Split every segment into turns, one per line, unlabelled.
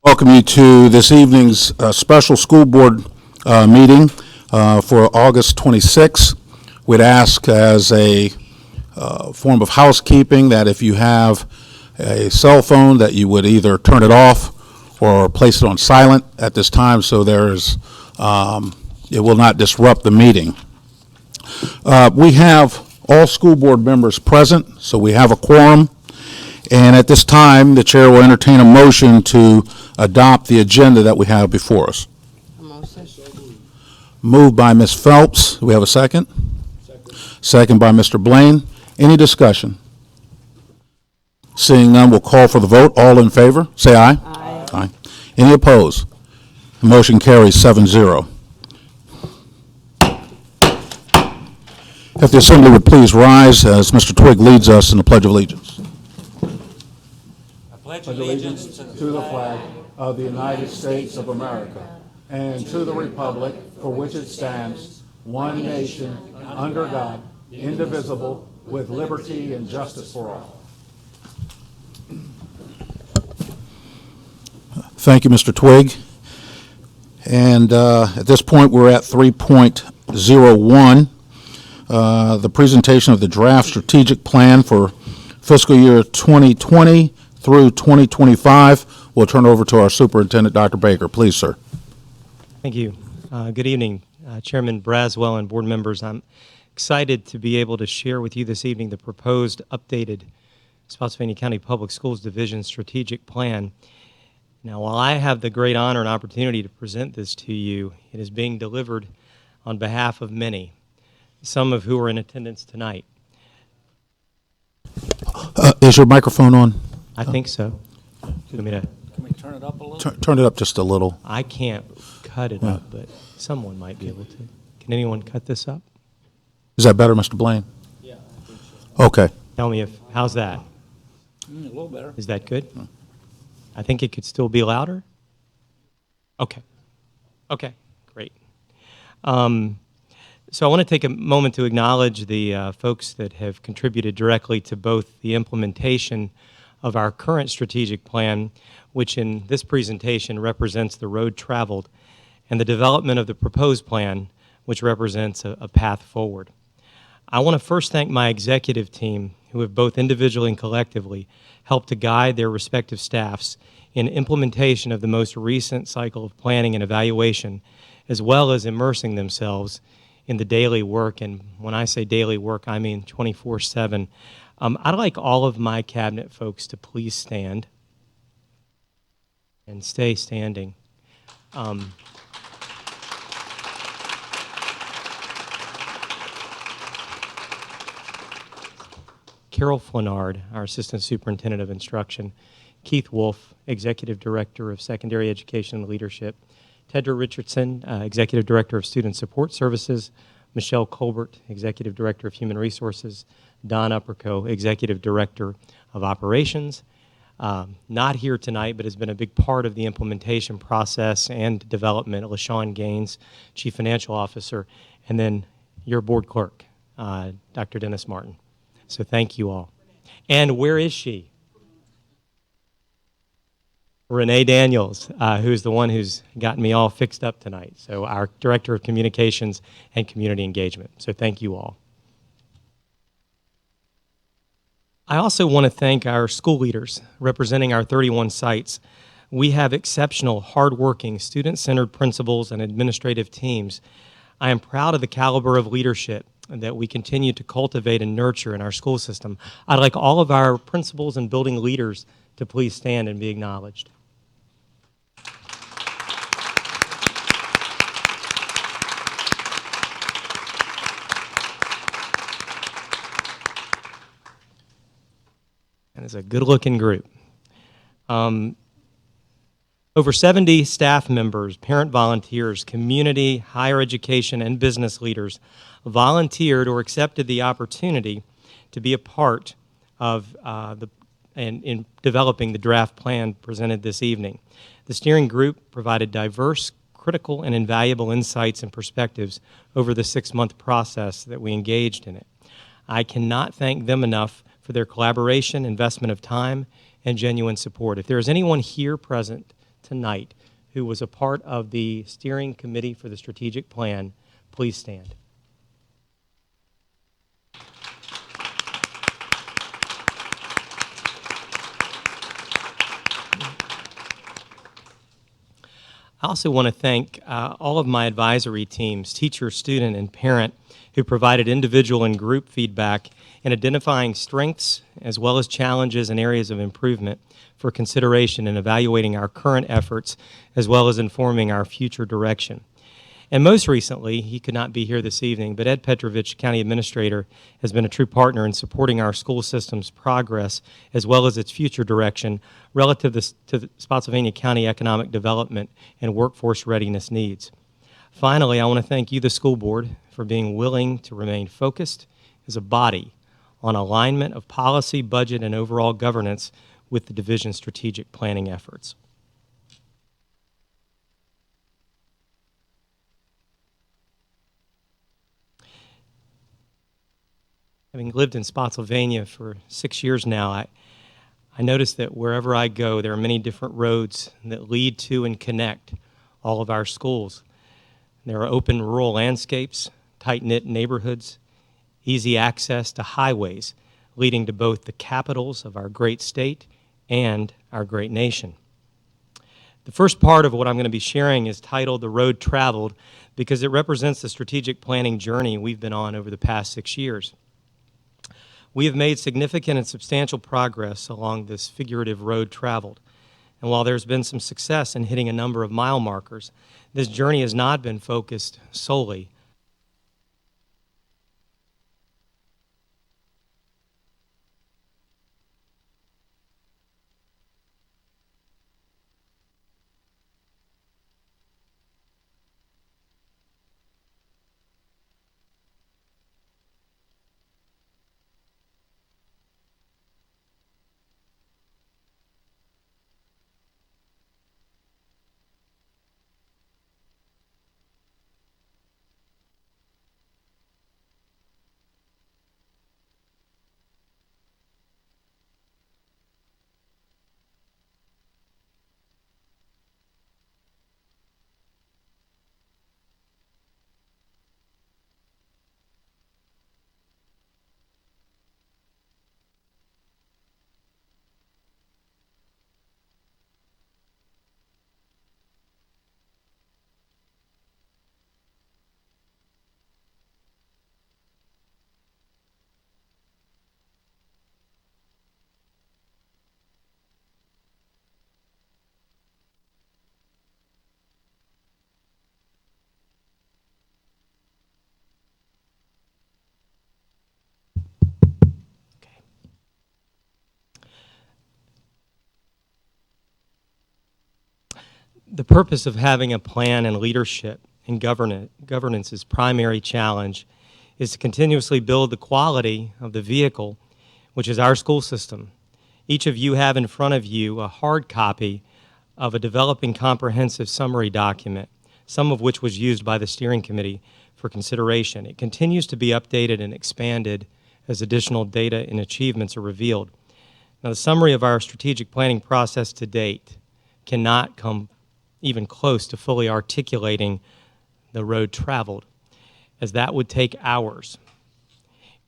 Welcome you to this evening's special school board meeting for August 26th. We'd ask as a form of housekeeping that if you have a cell phone that you would either turn it off or place it on silent at this time so it will not disrupt the meeting. We have all school board members present, so we have a quorum. And at this time, the chair will entertain a motion to adopt the agenda that we have before us. Moved by Ms. Phelps. Do we have a second? Second by Mr. Blaine. Any discussion? Seeing none, we'll call for the vote. All in favor, say aye. Aye. Aye. Any opposed? The motion carries 7-0. If the assembly would please rise as Mr. Twigg leads us in the Pledge of Allegiance.
Pledge allegiance to the flag of the United States of America and to the republic for which it stands, one nation, under God, indivisible, with liberty and justice for all.
Thank you, Mr. Twigg. And at this point, we're at 3.01, the presentation of the draft strategic plan for fiscal year 2020 through 2025. We'll turn over to our superintendent, Dr. Baker. Please, sir.
Thank you. Good evening, Chairman Braswell and board members. I'm excited to be able to share with you this evening the proposed updated Spotsylvania County Public Schools Division strategic plan. Now, while I have the great honor and opportunity to present this to you, it is being delivered on behalf of many, some of who are in attendance tonight.
Is your microphone on?
I think so.
Can we turn it up a little?
Turn it up just a little.
I can't cut it up, but someone might be able to. Can anyone cut this up?
Is that better, Mr. Blaine?
Yeah, I think so.
Okay.
Tell me how's that?
A little better.
Is that good? I think it could still be louder. Okay. Okay, great. So I want to take a moment to acknowledge the folks that have contributed directly to both the implementation of our current strategic plan, which in this presentation represents the road traveled, and the development of the proposed plan, which represents a path forward. I want to first thank my executive team, who have both individually and collectively helped to guide their respective staffs in implementation of the most recent cycle of planning and evaluation, as well as immersing themselves in the daily work. And when I say daily work, I mean 24/7. I'd like all of my cabinet folks to please stand and stay standing. Carol Flanard, our Assistant Superintendent of Instruction, Keith Wolf, Executive Director of Secondary Education and Leadership, Tedra Richardson, Executive Director of Student Support Services, Michelle Colbert, Executive Director of Human Resources, Don Upperco, Executive Director of Operations, not here tonight, but has been a big part of the implementation process and development, LaShawn Gaines, Chief Financial Officer, and then your board clerk, Dr. Dennis Martin. So thank you all. And where is she? Renee Daniels, who's the one who's gotten me all fixed up tonight. So our Director of Communications and Community Engagement. So thank you all. I also want to thank our school leaders representing our 31 sites. We have exceptional, hardworking, student-centered principals and administrative teams. I am proud of the caliber of leadership that we continue to cultivate and nurture in our school system. I'd like all of our principals and building leaders to please stand and be acknowledged. And it's a good-looking group. Over 70 staff members, parent volunteers, community, higher education, and business leaders volunteered or accepted the opportunity to be a part of in developing the draft plan presented this evening. The steering group provided diverse, critical, and invaluable insights and perspectives over the 6-month process that we engaged in it. I cannot thank them enough for their collaboration, investment of time, and genuine support. If there is anyone here present tonight who was a part of the steering committee for the strategic plan, please stand. I also want to thank all of my advisory teams, teacher, student, and parent, who provided individual and group feedback in identifying strengths as well as challenges and areas of improvement for consideration in evaluating our current efforts as well as informing our future direction. And most recently, he could not be here this evening, but Ed Petrovich, County Administrator, has been a true partner in supporting our school system's progress as well as its future direction relative to the Spotsylvania County economic development and workforce readiness needs. Finally, I want to thank you, the school board, for being willing to remain focused as a body on alignment of policy, budget, and overall governance with the division's strategic planning efforts. Having lived in Spotsylvania for 6 years now, I notice that wherever I go, there are many different roads that lead to and connect all of our schools. There are open rural landscapes, tight-knit neighborhoods, easy access to highways leading to both the capitals of our great state and our great nation. The first part of what I'm going to be sharing is titled The Road Traveled because it represents the strategic planning journey we've been on over the past 6 years. We have made significant and substantial progress along this figurative road traveled. And while there's been some success in hitting a number of mile markers, this journey has not been focused solely The purpose of having a plan and leadership and governance's primary challenge is to continuously build the quality of the vehicle, which is our school system. Each of you have in front of you a hard copy of a developing comprehensive summary document, some of which was used by the steering committee for consideration. It continues to be updated and expanded as additional data and achievements are revealed. Now, the summary of our strategic planning process to date cannot come even close to fully articulating the road traveled, as that would take hours.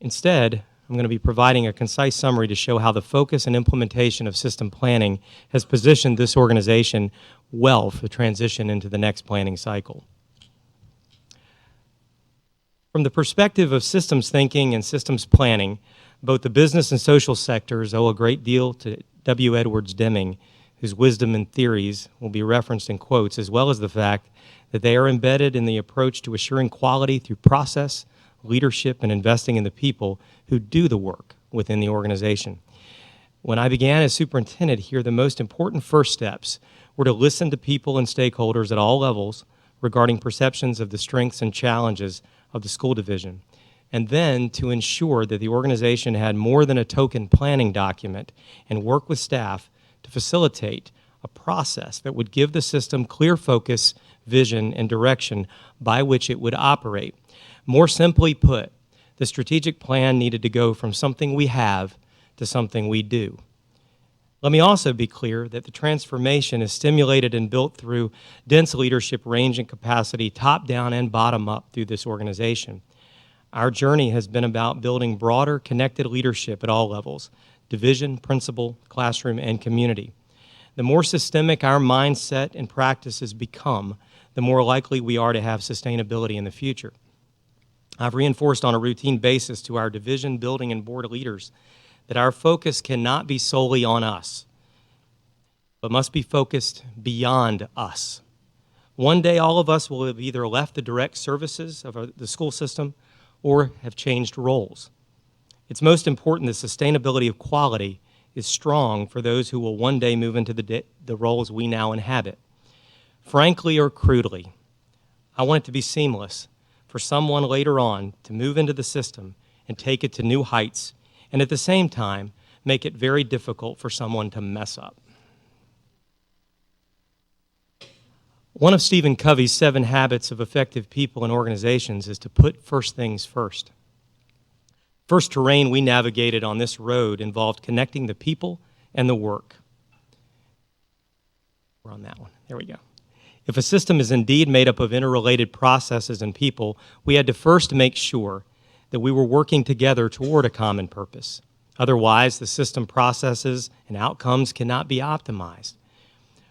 Instead, I'm going to be providing a concise summary to show how the focus and implementation of system planning has positioned this organization well for the transition into the next planning cycle. From the perspective of systems thinking and systems planning, both the business and social sectors owe a great deal to W. Edwards Deming, whose wisdom and theories will be referenced in quotes, as well as the fact that they are embedded in the approach to assuring quality through process, leadership, and investing in the people who do the work within the organization. When I began as superintendent here, the most important first steps were to listen to people and stakeholders at all levels regarding perceptions of the strengths and challenges of the school division, and then to ensure that the organization had more than a token planning document and work with staff to facilitate a process that would give the system clear focus, vision, and direction by which it would operate. More simply put, the strategic plan needed to go from something we have to something we do. Let me also be clear that the transformation is stimulated and built through dense leadership range and capacity, top down and bottom up through this organization. Our journey has been about building broader, connected leadership at all levels: division, principal, classroom, and community. The more systemic our mindset and practices become, the more likely we are to have sustainability in the future. I've reinforced on a routine basis to our division, building, and board leaders that our focus cannot be solely on us, but must be focused beyond us. One day, all of us will have either left the direct services of the school system or have changed roles. It's most important that sustainability of quality is strong for those who will one day move into the roles we now inhabit. Frankly or crudely, I want it to be seamless for someone later on to move into the system and take it to new heights, and at the same time, make it very difficult for someone to mess up. One of Stephen Covey's 7 habits of effective people and organizations is to put first things first. First terrain we navigated on this road involved connecting the people and the work. We're on that one. There we go. If a system is indeed made up of interrelated processes and people, we had to first make sure that we were working together toward a common purpose. Otherwise, the system processes and outcomes cannot be optimized.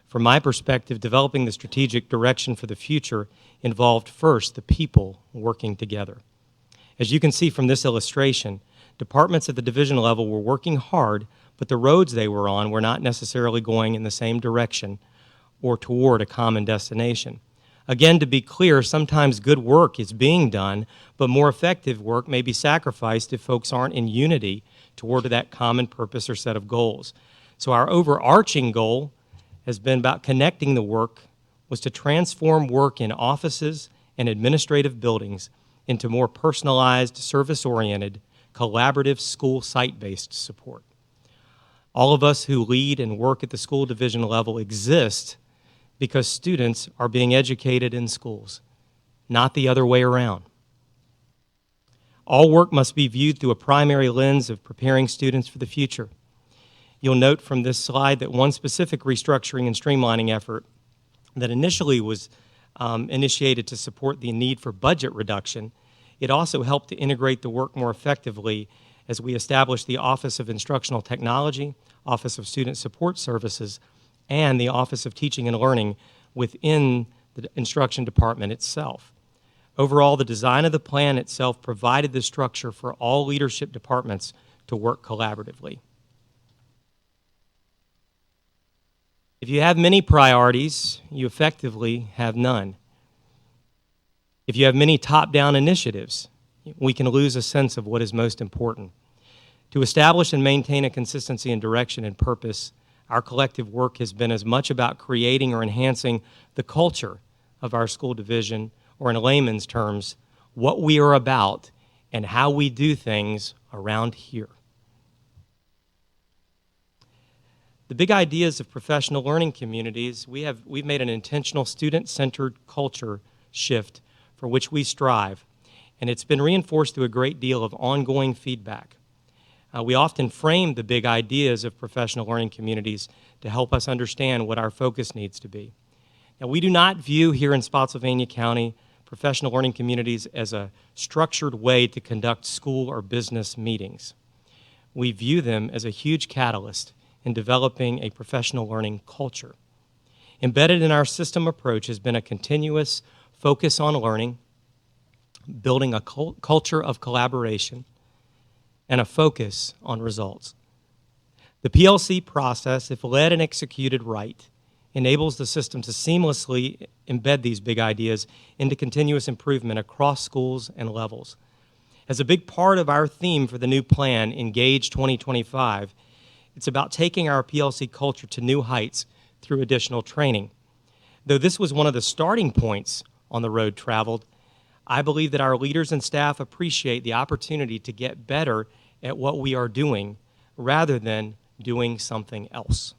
From my perspective, developing the strategic direction for the future involved first the people working together. As you can see from this illustration, departments at the division level were working hard, but the roads they were on were not necessarily going in the same direction or toward a common destination. Again, to be clear, sometimes good work is being done, but more effective work may be sacrificed if folks aren't in unity toward that common purpose or set of goals. So our overarching goal has been about connecting the work was to transform work in offices and administrative buildings into more personalized, service-oriented, collaborative school site-based support. All of us who lead and work at the school division level exist because students are being educated in schools, not the other way around. All work must be viewed through a primary lens of preparing students for the future. You'll note from this slide that one specific restructuring and streamlining effort that initially was initiated to support the need for budget reduction, it also helped to integrate the work more effectively as we established the Office of Instructional Technology, Office of Student Support Services, and the Office of Teaching and Learning within the instruction department itself. Overall, the design of the plan itself provided the structure for all leadership departments to work collaboratively. If you have many priorities, you effectively have none. If you have many top-down initiatives, we can lose a sense of what is most important. To establish and maintain a consistency in direction and purpose, our collective work has been as much about creating or enhancing the culture of our school division, or in layman's terms, what we are about and how we do things around here. The big ideas of professional learning communities, we've made an intentional student-centered culture shift for which we strive, and it's been reinforced through a great deal of ongoing feedback. We often frame the big ideas of professional learning communities to help us understand what our focus needs to be. Now, we do not view here in Spotsylvania County professional learning communities as a structured way to conduct school or business meetings. We view them as a huge catalyst in developing a professional learning culture. Embedded in our system approach has been a continuous focus on learning, building a culture of collaboration, and a focus on results. The PLC process, if led and executed right, enables the system to seamlessly embed these big ideas into continuous improvement across schools and levels. As a big part of our theme for the new plan, Engage 2025, it's about taking our PLC culture to new heights through additional training. Though this was one of the starting points on the road traveled, I believe that our leaders and staff appreciate the opportunity to get better at what we are doing rather than doing something else.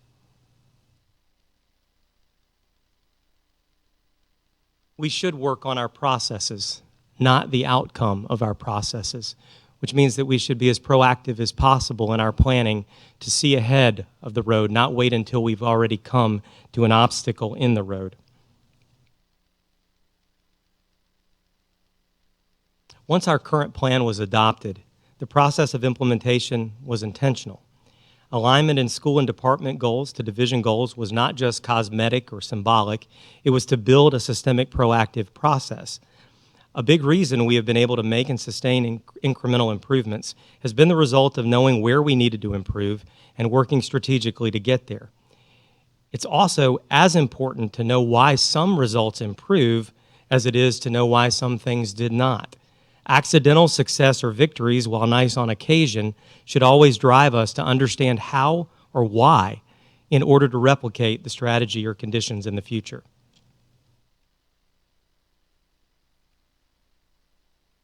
We should work on our processes, not the outcome of our processes. which means that we should be as proactive as possible in our planning to see ahead of the road, not wait until we've already come to an obstacle in the road. Once our current plan was adopted, the process of implementation was intentional. Alignment in school and department goals to division goals was not just cosmetic or symbolic, it was to build a systemic proactive process. A big reason we have been able to make and sustain incremental improvements has been the result of knowing where we needed to improve and working strategically to get there. It's also as important to know why some results improve as it is to know why some things did not. Accidental success or victories, while nice on occasion, should always drive us to understand how or why in order to replicate the strategy or conditions in the future.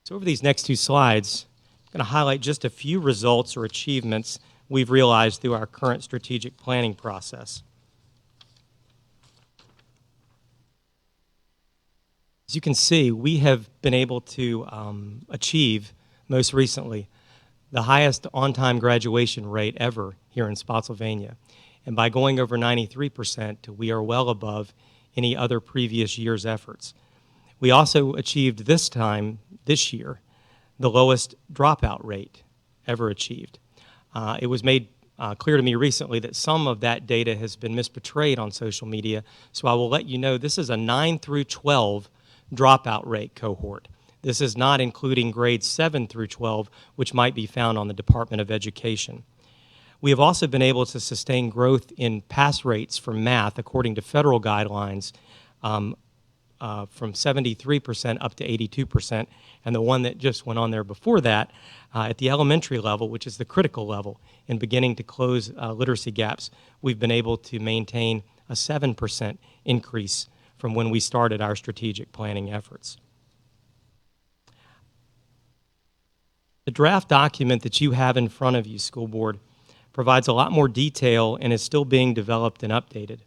So over these next two slides, I'm going to highlight just a few results or achievements we've realized through our current strategic planning process. As you can see, we have been able to achieve, most recently, the highest on-time graduation rate ever here in Spotsylvania. And by going over 93%, we are well above any other previous year's efforts. We also achieved this year, the lowest dropout rate ever achieved. It was made clear to me recently that some of that data has been misportrayed on social media, so I will let you know this is a 9 through 12 dropout rate cohort. This is not including grades 7 through 12, which might be found on the Department of Education. We have also been able to sustain growth in pass rates for math according to federal guidelines from 73% up to 82%, and the one that just went on there before that, at the elementary level, which is the critical level, in beginning to close literacy gaps, we've been able to maintain a 7% increase from when we started our strategic planning efforts. The draft document that you have in front of you, School Board, provides a lot more detail and is still being developed and updated.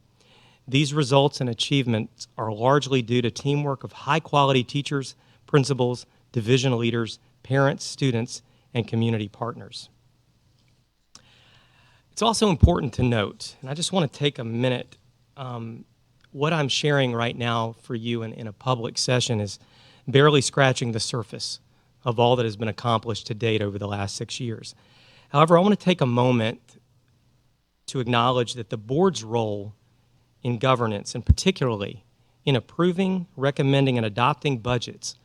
These results and achievements are largely due to teamwork of high-quality teachers, principals, division leaders, parents, students, and community partners. It's also important to note, and I just want to take a minute, what I'm sharing right now for you in a public session is barely scratching the surface of all that has been accomplished to date over the last 6 years. However, I want to take a moment to acknowledge that the board's role in governance, and particularly in approving, recommending, and adopting budgets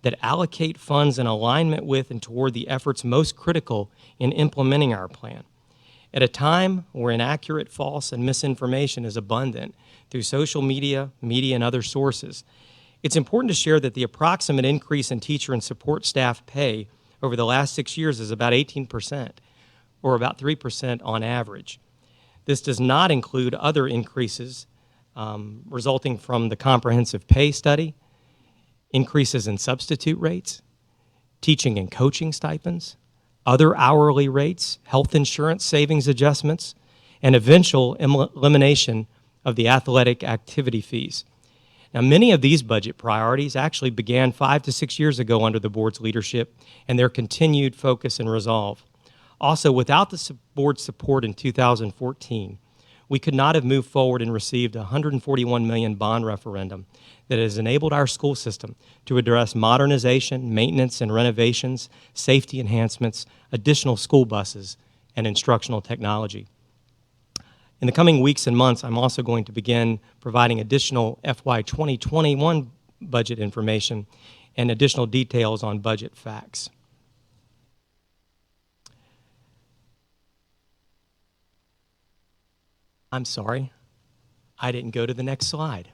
that allocate funds in alignment with and toward the efforts most critical in implementing our plan. At a time where inaccurate, false, and misinformation is abundant through social media, and other sources, it's important to share that the approximate increase in teacher and support staff pay over the last 6 years is about 18%, or about 3% on average. This does not include other increases resulting from the comprehensive pay study, increases in substitute rates, teaching and coaching stipends, other hourly rates, health insurance savings adjustments, and eventual elimination of the athletic activity fees. Now, many of these budget priorities actually began 5 to 6 years ago under the board's leadership and their continued focus and resolve. Also, without the board's support in 2014, we could not have moved forward and received a $141 million bond referendum that has enabled our school system to address modernization, maintenance and renovations, safety enhancements, additional school buses, and instructional technology. In the coming weeks and months, I'm also going to begin providing additional FY 2021 budget information and additional details on budget facts. I'm sorry, I didn't go to the next slide.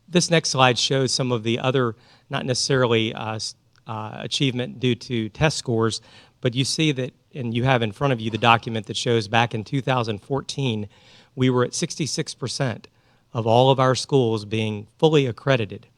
This next slide shows some of the other, not necessarily achievement due to test scores, but you see that, and you have in front of you the document that shows back in 2014, we were at 66% of all of our schools being fully accredited.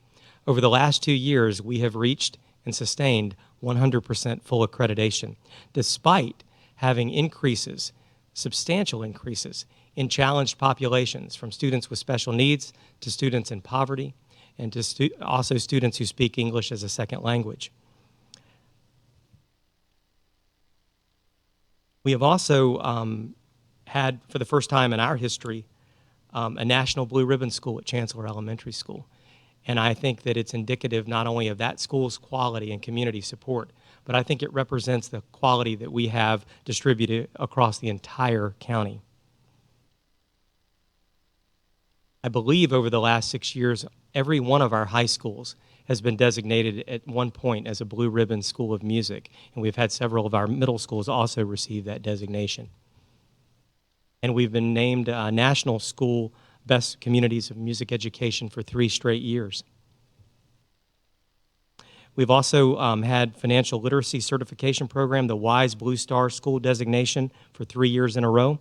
Over the last 2 years, we have reached and sustained 100% full accreditation, despite having increases, substantial increases, in challenged populations, from students with special needs to students in poverty, and to also students who speak English as a second language. We have also had, for the first time in our history, a National Blue Ribbon School at Chancellor Elementary School. And I think that it's indicative not only of that school's quality and community support, but I think it represents the quality that we have distributed across the entire county. I believe over the last 6 years, every one of our high schools has been designated at one point as a Blue Ribbon School of Music, and we've had several of our middle schools also receive that designation. And we've been named National School Best Communities of Music Education for 3 straight years. We've also had financial literacy certification program, the WISE Blue Star School designation for 3 years in a row.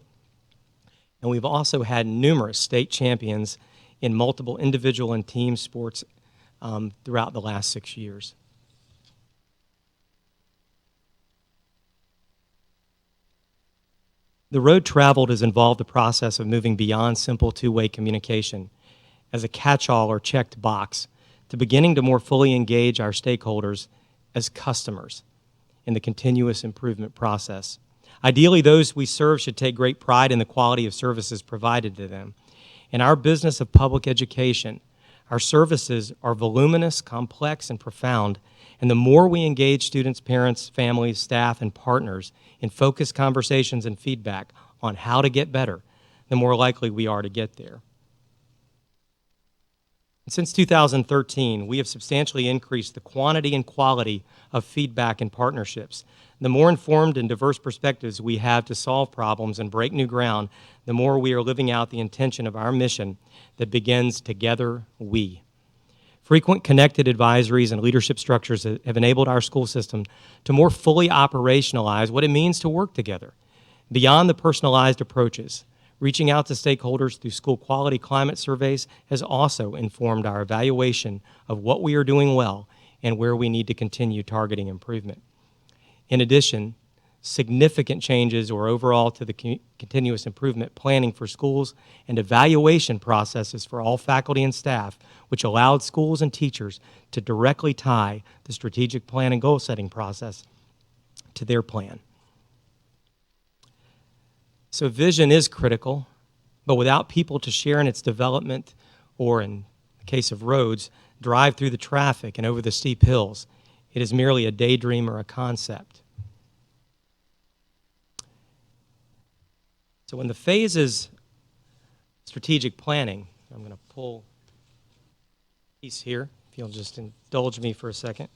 And we've also had numerous state champions in multiple individual and team sports throughout the last 6 years. The road traveled has involved the process of moving beyond simple two-way communication as a catch-all or checked box to beginning to more fully engage our stakeholders as customers in the continuous improvement process. Ideally, those we serve should take great pride in the quality of services provided to them. In our business of public education, our services are voluminous, complex, and profound, and the more we engage students, parents, families, staff, and partners in focused conversations and feedback on how to get better, the more likely we are to get there. Since 2013, we have substantially increased the quantity and quality of feedback and partnerships. The more informed and diverse perspectives we have to solve problems and break new ground, the more we are living out the intention of our mission that begins together we. Frequent connected advisories and leadership structures have enabled our school system to more fully operationalize what it means to work together. Beyond the personalized approaches, reaching out to stakeholders through school quality climate surveys has also informed our evaluation of what we are doing well and where we need to continue targeting improvement. In addition, significant changes or overall to the continuous improvement planning for schools and evaluation processes for all faculty and staff, which allowed schools and teachers to directly tie the strategic plan and goal setting process to their plan. So vision is critical, but without people to share in its development, or in the case of roads, drive through the traffic and over the steep hills, it is merely a daydream or a concept. So in the phases strategic planning, I'm going to pull a piece here, if you'll just indulge me for a second.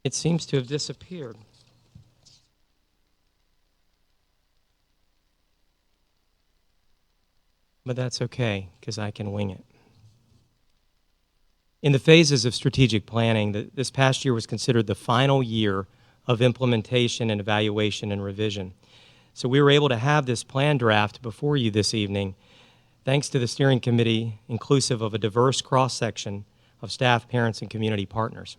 It seems to have disappeared. But that's okay, because I can wing it. In the phases of strategic planning, this past year was considered the final year of implementation and evaluation and revision. So we were able to have this plan draft before you this evening, thanks to the steering committee, inclusive of a diverse cross-section of staff, parents, and community partners.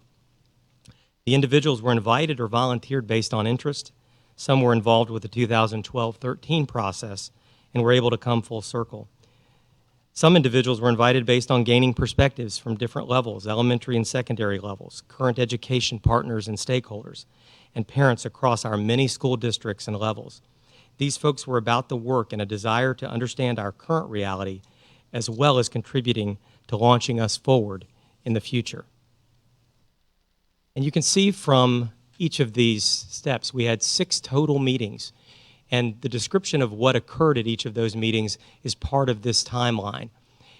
The individuals were invited or volunteered based on interest. Some were involved with the 2012-13 process and were able to come full circle. Some individuals were invited based on gaining perspectives from different levels, elementary and secondary levels, current education partners and stakeholders, and parents across our many school districts and levels. These folks were about the work and a desire to understand our current reality, as well as contributing to launching us forward in the future. And you can see from each of these steps, we had 6 total meetings. And the description of what occurred at each of those meetings is part of this timeline.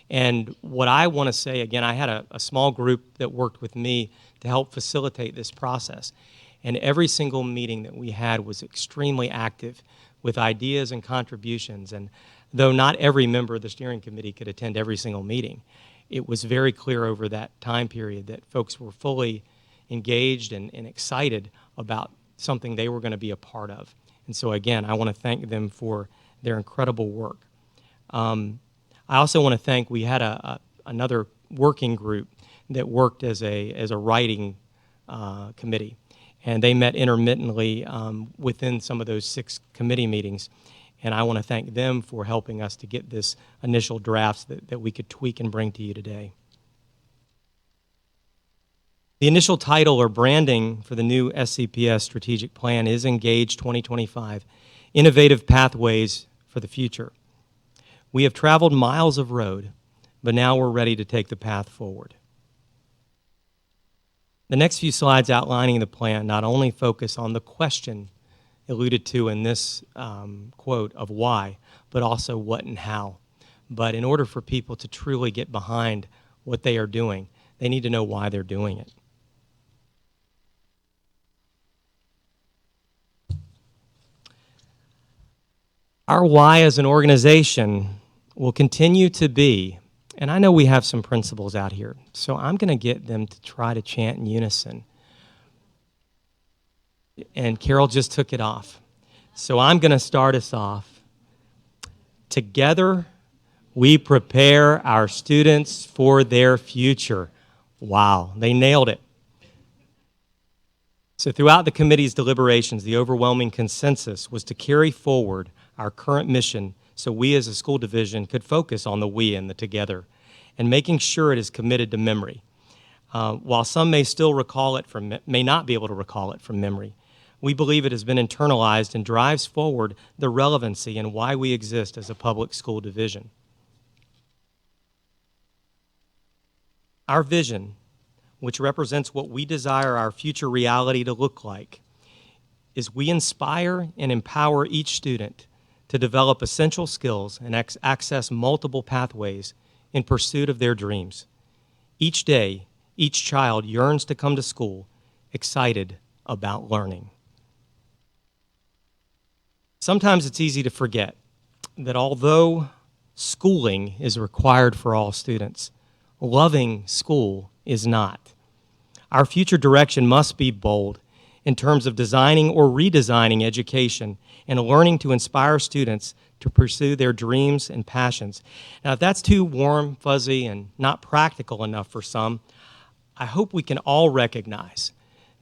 And what I want to say, again, I had a small group that worked with me to help facilitate this process. And every single meeting that we had was extremely active with ideas and contributions. And though not every member of the steering committee could attend every single meeting, it was very clear over that time period that folks were fully engaged and excited about something they were going to be a part of. And so again, I want to thank them for their incredible work. I also want to thank, we had another working group that worked as a writing committee. And they met intermittently within some of those 6 committee meetings. And I want to thank them for helping us to get this initial drafts that we could tweak and bring to you today. The initial title or branding for the new SCPS strategic plan is Engage 2025, Innovative Pathways for the Future. We have traveled miles of road, but now we're ready to take the path forward. The next few slides outlining the plan not only focus on the question alluded to in this quote of why, but also what and how. But in order for people to truly get behind what they are doing, they need to know why they're doing it. Our why as an organization will continue to be, and I know we have some principles out here, so I'm going to get them to try to chant in unison. And Carol just took it off. So I'm going to start us off. Together, we prepare our students for their future. Wow, they nailed it. So throughout the committee's deliberations, the overwhelming consensus was to carry forward our current mission so we as a school division could focus on the we and the together and making sure it is committed to memory. While some may still recall it may not be able to recall it from memory, we believe it has been internalized and drives forward the relevancy and why we exist as a public school division. Our vision, which represents what we desire our future reality to look like, is we inspire and empower each student to develop essential skills and access multiple pathways in pursuit of their dreams. Each day, each child yearns to come to school excited about learning. Sometimes it's easy to forget that although schooling is required for all students, loving school is not. Our future direction must be bold in terms of designing or redesigning education and learning to inspire students to pursue their dreams and passions. Now, if that's too warm, fuzzy, and not practical enough for some, I hope we can all recognize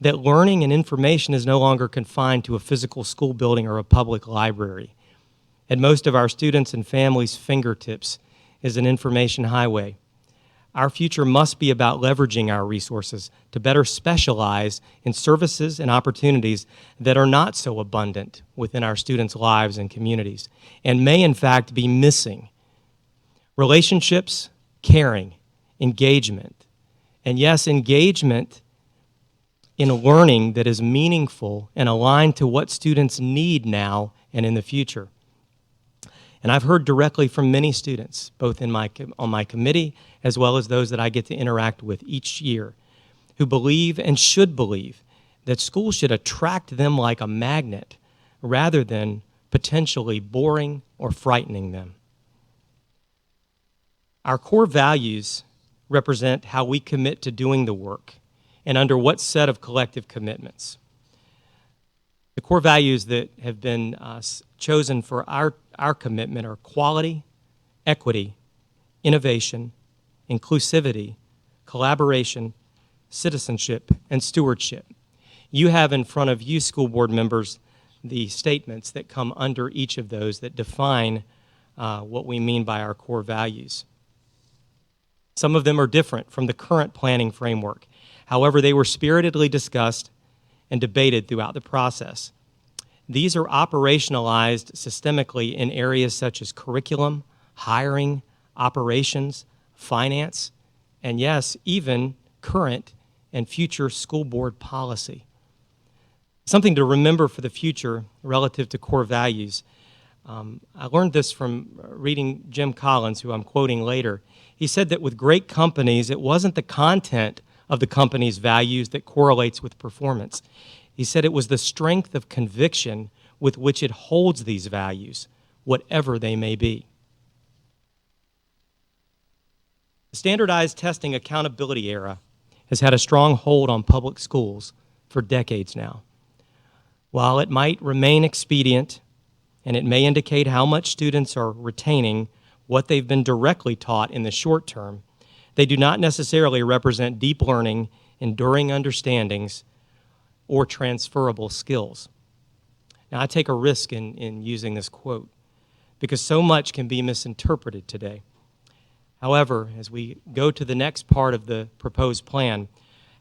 that learning and information is no longer confined to a physical school building or a public library. At most of our students' and families' fingertips is an information highway. Our future must be about leveraging our resources to better specialize in services and opportunities that are not so abundant within our students' lives and communities, and may in fact be missing. Relationships, caring, engagement, and yes, engagement in a that is meaningful and aligned to what students need now and in the future. And I've heard directly from many students, both on my committee as well as those that I get to interact with each year, who believe and should believe that school should attract them like a magnet rather than potentially boring or frightening them. Our core values represent how we commit to doing the work and under what set of collective commitments. The core values that have been chosen for our commitment are quality, equity, innovation, inclusivity, collaboration, citizenship, and stewardship. You have in front of you, school board members, the statements that come under each of those that define what we mean by our core values. Some of them are different from the current planning framework. However, they were spiritedly discussed and debated throughout the process. These are operationalized systemically in areas such as curriculum, hiring, operations, finance, and yes, even current and future school board policy. Something to remember for the future relative to core values. I learned this from reading Jim Collins, who I'm quoting later. He said that with great companies, it wasn't the content of the company's values that correlates with performance. He said it was the strength of conviction with which it holds these values, whatever they may be. The standardized testing accountability era has had a strong hold on public schools for decades now. While it might remain expedient and it may indicate how much students are retaining what they've been directly taught in the short term, they do not necessarily represent deep learning enduring understandings, or transferable skills. Now, I take a risk in using this quote because so much can be misinterpreted today. However, as we go to the next part of the proposed plan,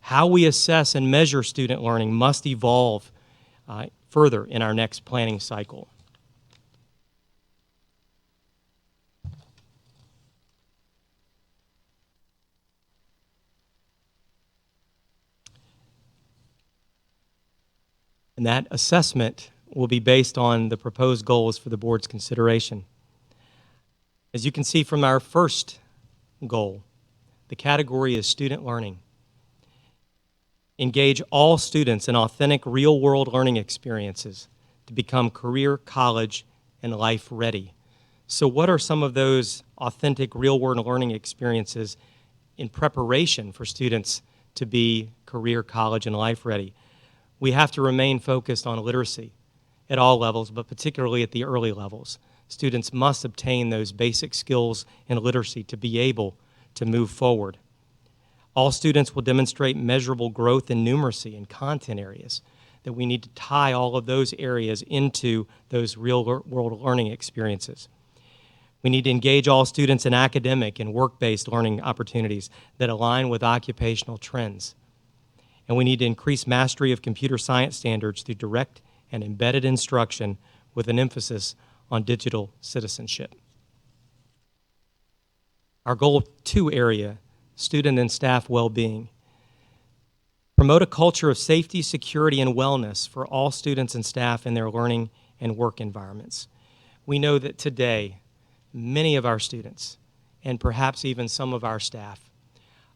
how we assess and measure student learning must evolve further in our next planning cycle. And that assessment will be based on the proposed goals for the board's consideration. As you can see from our first goal, the category is student learning. Engage all students in authentic real-world learning experiences to become career, college, and life ready. So what are some of those authentic real-world learning experiences in preparation for students to be career, college, and life ready? We have to remain focused on literacy at all levels, but particularly at the early levels. Students must obtain those basic skills in literacy to be able to move forward. All students will demonstrate measurable growth in numeracy and content areas, that we need to tie all of those areas into those real-world learning experiences. We need to engage all students in academic and work-based learning opportunities that align with occupational trends. And we need to increase mastery of computer science standards through direct and embedded instruction with an emphasis on digital citizenship. Our goal 2 area, student and staff well-being. Promote a culture of safety, security, and wellness for all students and staff in their learning and work environments. We know that today, many of our students, and perhaps even some of our staff,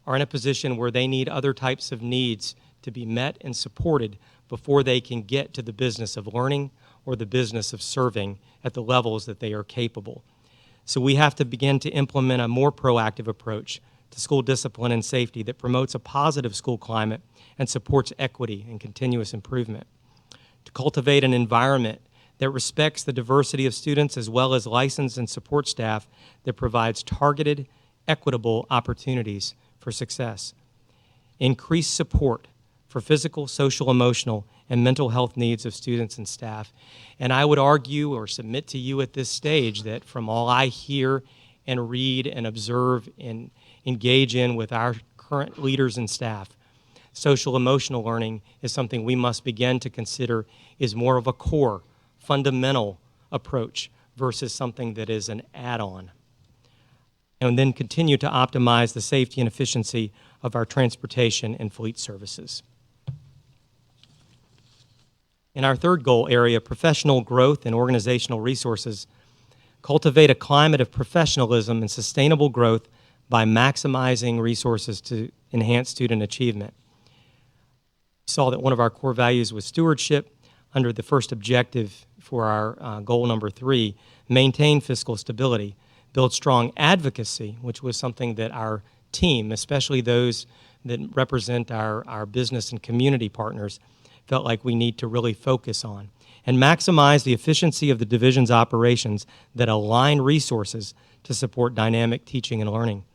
are in a position where they need other types of needs to be met and supported before they can get to the business of learning or the business of serving at the levels that they are capable. So we have to begin to implement a more proactive approach to school discipline and safety that promotes a positive school climate and supports equity and continuous improvement. To cultivate an environment that respects the diversity of students as well as licensed and support staff that provides targeted, equitable opportunities for success. Increase support for physical, social, emotional, and mental health needs of students and staff. And I would argue or submit to you at this stage that from all I hear and read and observe and engage in with our current leaders and staff, social emotional learning is something we must begin to consider is more of a core, fundamental approach versus something that is an add-on. And then continue to optimize the safety and efficiency of our transportation and fleet services. In our third goal area, professional growth and organizational resources, cultivate a climate of professionalism and sustainable growth by maximizing resources to enhance student achievement. We saw that one of our core values was stewardship. Under the first objective for our goal number 3, maintain fiscal stability, build strong advocacy, which was something that our team, especially those that represent our business and community partners, felt like we need to really focus on, and maximize the efficiency of the division's operations that align resources to support dynamic teaching and learning,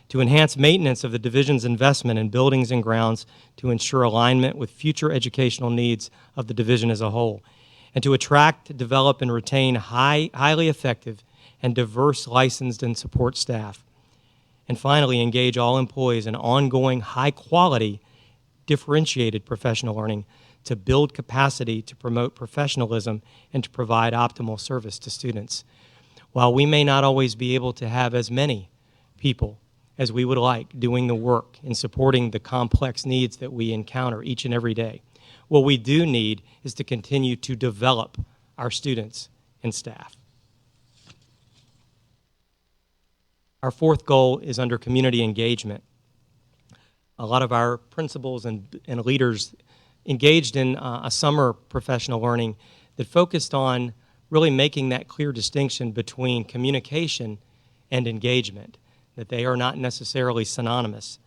to enhance maintenance of the division's investment in buildings and grounds to ensure alignment with future educational needs of the division as a whole, and to attract, develop, and retain highly effective and diverse licensed and support staff. And finally, engage all employees in ongoing, high-quality, differentiated professional learning to build capacity to promote professionalism and to provide optimal service to students. While we may not always be able to have as many people as we would like doing the work in supporting the complex needs that we encounter each and every day, what we do need is to continue to develop our students and staff. Our fourth goal is under community engagement. A lot of our principals and leaders engaged in a summer professional learning that focused on really making that clear distinction between communication and engagement, that they are not necessarily synonymous.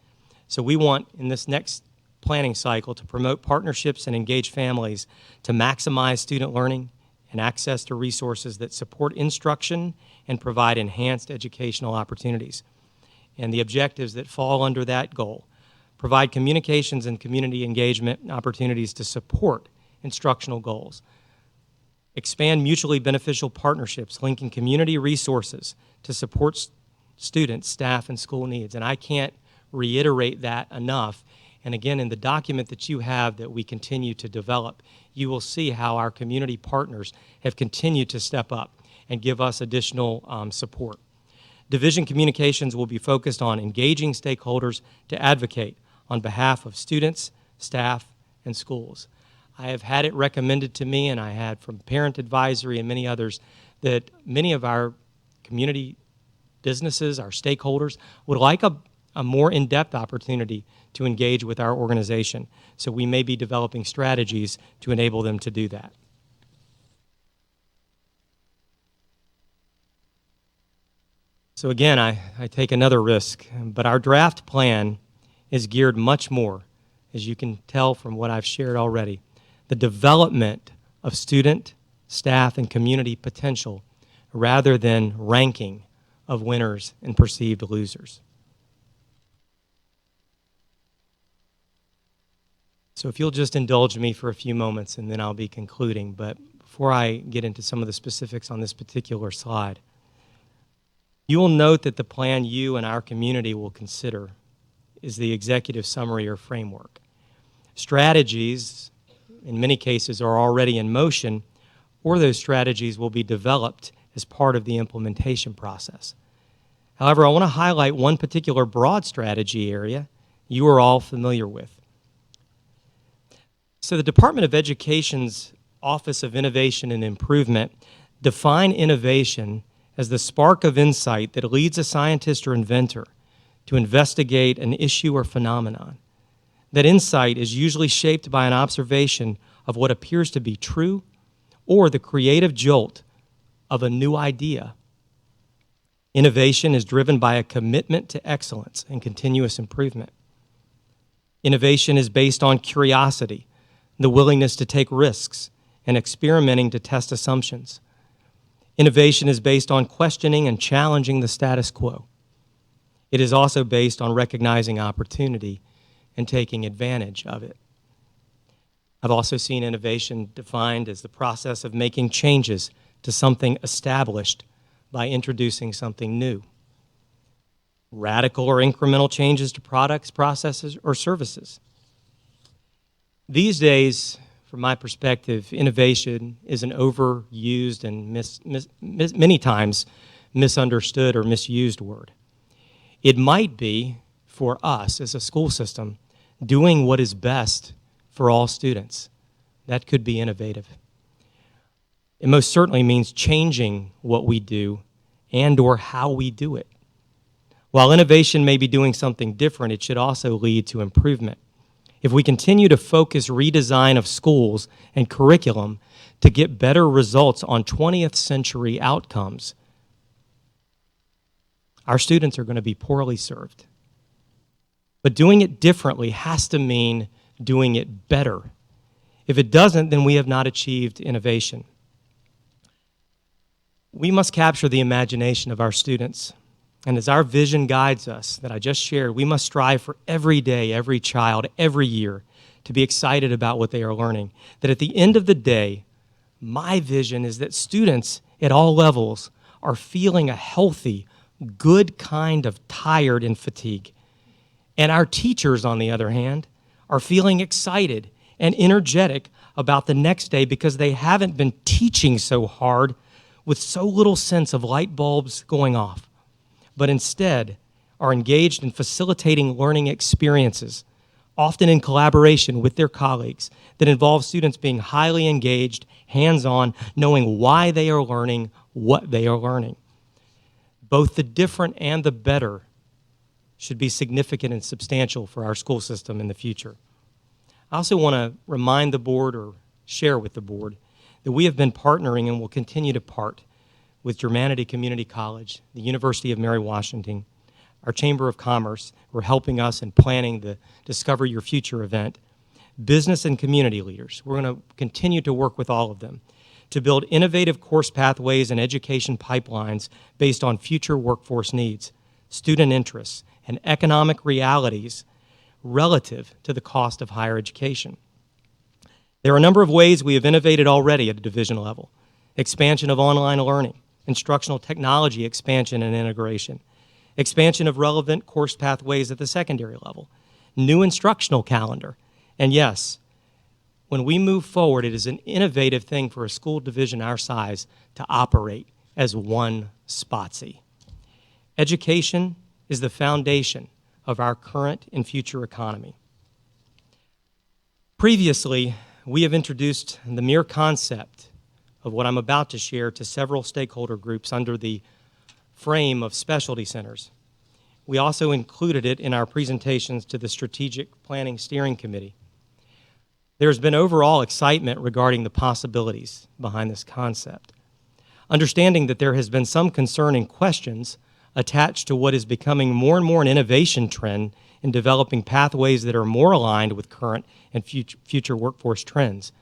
So we want, in this next planning cycle, to promote partnerships and engage families to maximize student learning and access to resources that support instruction and provide enhanced educational opportunities. And the objectives that fall under that goal: provide communications and community engagement opportunities to support instructional goals, expand mutually beneficial partnerships, linking community resources to support students, staff, and school needs. And I can't reiterate that enough. And again, in the document that you have that we continue to develop, you will see how our community partners have continued to step up and give us additional support. Division communications will be focused on engaging stakeholders to advocate on behalf of students, staff, and schools. I have had it recommended to me, and I had from Parent Advisory and many others, that many of our community businesses, our stakeholders, would like a more in-depth opportunity to engage with our organization. So we may be developing strategies to enable them to do that. So again, I take another risk, but our draft plan is geared much more, as you can tell from what I've shared already, the development of student, staff, and community potential rather than ranking of winners and perceived losers. So if you'll just indulge me for a few moments and then I'll be concluding, but before I get into some of the specifics on this particular slide, you will note that the plan you and our community will consider is the executive summary or framework. Strategies, in many cases, are already in motion, or those strategies will be developed as part of the implementation process. However, I want to highlight one particular broad strategy area you are all familiar with. So the Department of Education's Office of Innovation and Improvement define innovation as the spark of insight that leads a scientist or inventor to investigate an issue or phenomenon. That insight is usually shaped by an observation of what appears to be true or the creative jolt of a new idea. Innovation is driven by a commitment to excellence and continuous improvement. Innovation is based on curiosity, the willingness to take risks, and experimenting to test assumptions. Innovation is based on questioning and challenging the status quo. It is also based on recognizing opportunity and taking advantage of it. I've also seen innovation defined as the process of making changes to something established by introducing something new. Radical or incremental changes to products, processes, or services. These days, from my perspective, innovation is an overused and many times misunderstood or misused word. It might be, for us as a school system, doing what is best for all students. That could be innovative. It most certainly means changing what we do and or how we do it. While innovation may be doing something different, it should also lead to improvement. If we continue to focus redesign of schools and curriculum to get better results on 20th century outcomes, our students are going to be poorly served. But doing it differently has to mean doing it better. If it doesn't, then we have not achieved innovation. We must capture the imagination of our students. And as our vision guides us, that I just shared, we must strive for every day, every child, every year to be excited about what they are learning. That at the end of the day, my vision is that students at all levels are feeling a healthy, good kind of tired and fatigue. And our teachers, on the other hand, are feeling excited and energetic about the next day because they haven't been teaching so hard with so little sense of light bulbs going off, but instead are engaged in facilitating learning experiences, often in collaboration with their colleagues, that involve students being highly engaged, hands-on, knowing why they are learning what they are learning. Both the different and the better should be significant and substantial for our school system in the future. I also want to remind the board or share with the board that we have been partnering and will continue to part with Germanity Community College, the University of Mary Washington, our Chamber of Commerce, who are helping us in planning the Discover Your Future event, business and community leaders. We're going to continue to work with all of them to build innovative course pathways and education pipelines based on future workforce needs, student interests, and economic realities relative to the cost of higher education. There are a number of ways we have innovated already at a division level: expansion of online learning, instructional technology expansion and integration, expansion of relevant course pathways at the secondary level, new instructional calendar, and yes, when we move forward, it is an innovative thing for a school division our size to operate as one Spotsy. Education is the foundation of our current and future economy. Previously, we have introduced the mere concept of what I'm about to share to several stakeholder groups under the frame of specialty centers. We also included it in our presentations to the Strategic Planning Steering Committee. There's been overall excitement regarding the possibilities behind this concept. Understanding that there has been some concern and questions attached to what is becoming more and more an innovation trend in developing pathways that are more aligned with current and future workforce trends,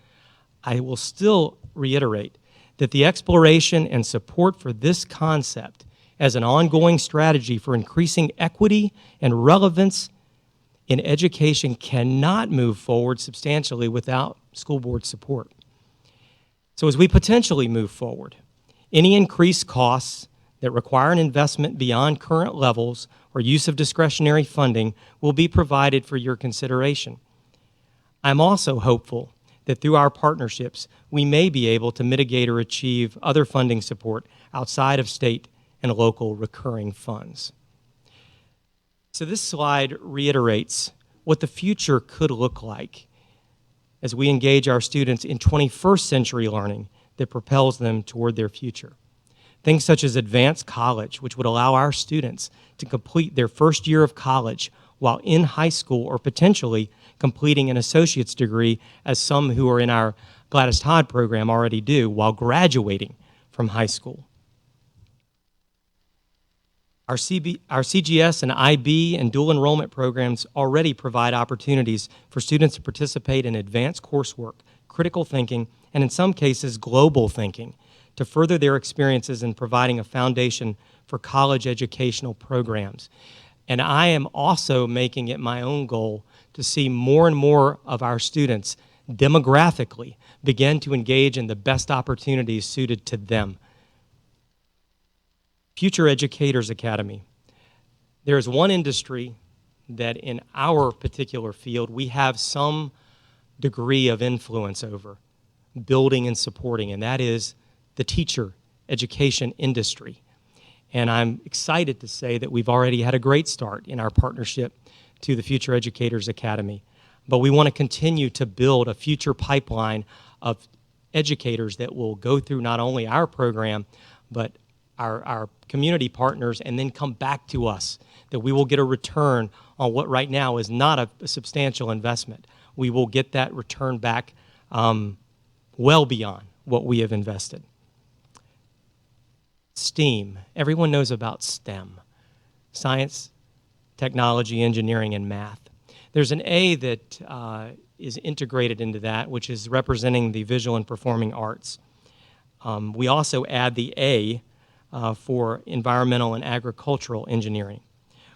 I will still reiterate that the exploration and support for this concept as an ongoing strategy for increasing equity and relevance in education cannot move forward substantially without school board support. So as we potentially move forward, any increased costs that require an investment beyond current levels or use of discretionary funding will be provided for your consideration. I'm also hopeful that through our partnerships, we may be able to mitigate or achieve other funding support outside of state and local recurring funds. So this slide reiterates what the future could look like as we engage our students in 21st century learning that propels them toward their future. Things such as advanced college, which would allow our students to complete their first year of college while in high school or potentially completing an associate's degree, as some who are in our Gladys Todd program already do, while graduating from high school. Our CGS and IB and dual enrollment programs already provide opportunities for students to participate in advanced coursework, critical thinking, and in some cases, global thinking, to further their experiences in providing a foundation for college educational programs. And I am also making it my own goal to see more and more of our students demographically begin to engage in the best opportunities suited to them. Future Educators Academy. There is one industry that in our particular field we have some degree of influence over, building and supporting, and that is the teacher education industry. And I'm excited to say that we've already had a great start in our partnership to the Future Educators Academy. But we want to continue to build a future pipeline of educators that will go through not only our program, but our community partners, and then come back to us, that we will get a return on what right now is not a substantial investment. We will get that return back well beyond what we have invested. STEAM. Everyone knows about STEM: science, technology, engineering, and math. There's an A that is integrated into that, which is representing the visual and performing arts. We also add the A for environmental and agricultural engineering.